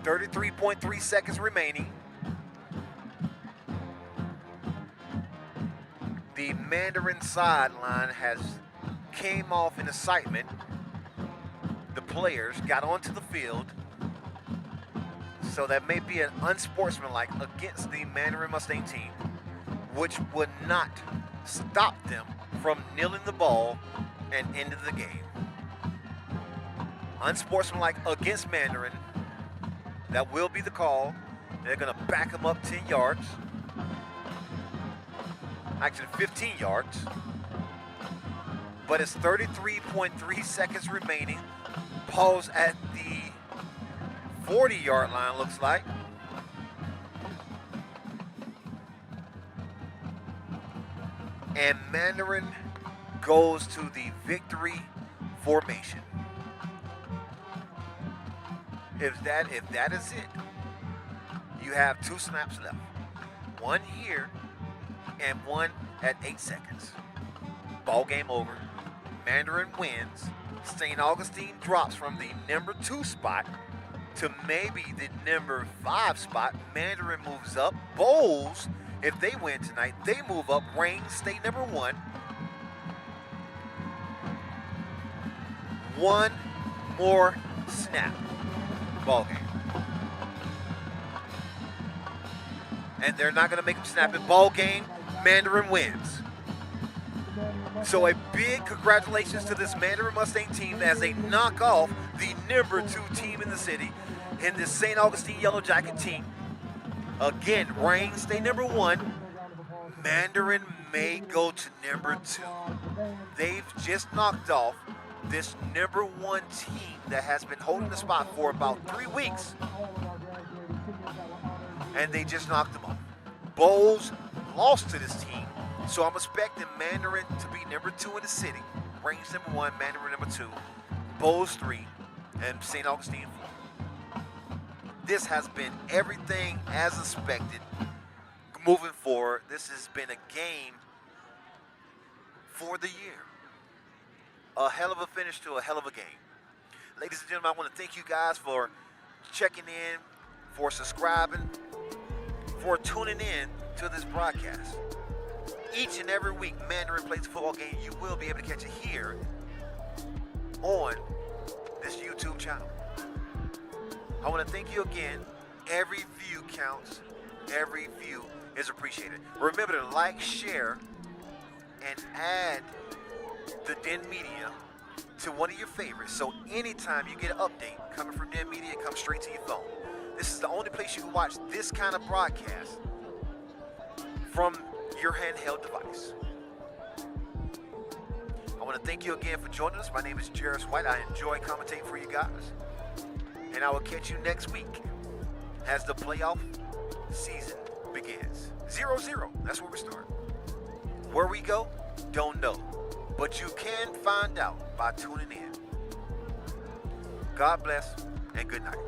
33.3 seconds remaining. The Mandarin sideline has came off in excitement. The players got onto the field. So that may be an unsportsmanlike against the Mandarin Mustang team, which would not stop them from kneeling the ball and ending the game. Unsportsmanlike against Mandarin. That will be the call. They're going to back them up 10 yards. Actually, 15 yards. But it's 33.3 seconds remaining. Pause at the 40-yard line, looks like. And Mandarin goes to the victory formation. If that is it, you have 2 snaps left. One here and one at 8 seconds. Ball game over. Mandarin wins. St. Augustine drops from the number 2 spot to maybe the number 5 spot. Mandarin moves up. Bowls, if they win tonight, they move up. Reigns stay number 1. One more snap. Ball game. And they're not going to make them snap it. Ball game, Mandarin wins. So a big congratulations to this Mandarin Mustang team as they knock off the number 2 team in the city in this St. Augustine Yellow Jacket team. Again, Reigns stay number 1. Mandarin may go to number 2. They've just knocked off this number 1 team that has been holding the spot for about 3 weeks. And they just knocked them off. Bowls lost to this team. So I'm expecting Mandarin to be number 2 in the city. Reigns number 1, Mandarin number 2, Bowls 3, and St. Augustine 4. This has been everything as expected. Moving forward, this has been a game for the year. A hell of a finish to a hell of a game. Ladies and gentlemen, I want to thank you guys for checking in, for subscribing, for tuning in to this broadcast. Each and every week, Mandarin plays a football game. You will be able to catch it here on this YouTube channel. I want to thank you again. Every view counts. Every view is appreciated. Remember to like, share, and add the Den Media to one of your favorites. So anytime you get an update coming from Den Media, it comes straight to your phone. This is the only place you can watch this kind of broadcast from your handheld device. I want to thank you again for joining us. My name is Brysen Wright. I enjoy commentating for you guys. And I will catch you next week as the playoff season begins. 0-0. That's where we start. Where we go, don't know. But you can find out by tuning in. God bless and good night.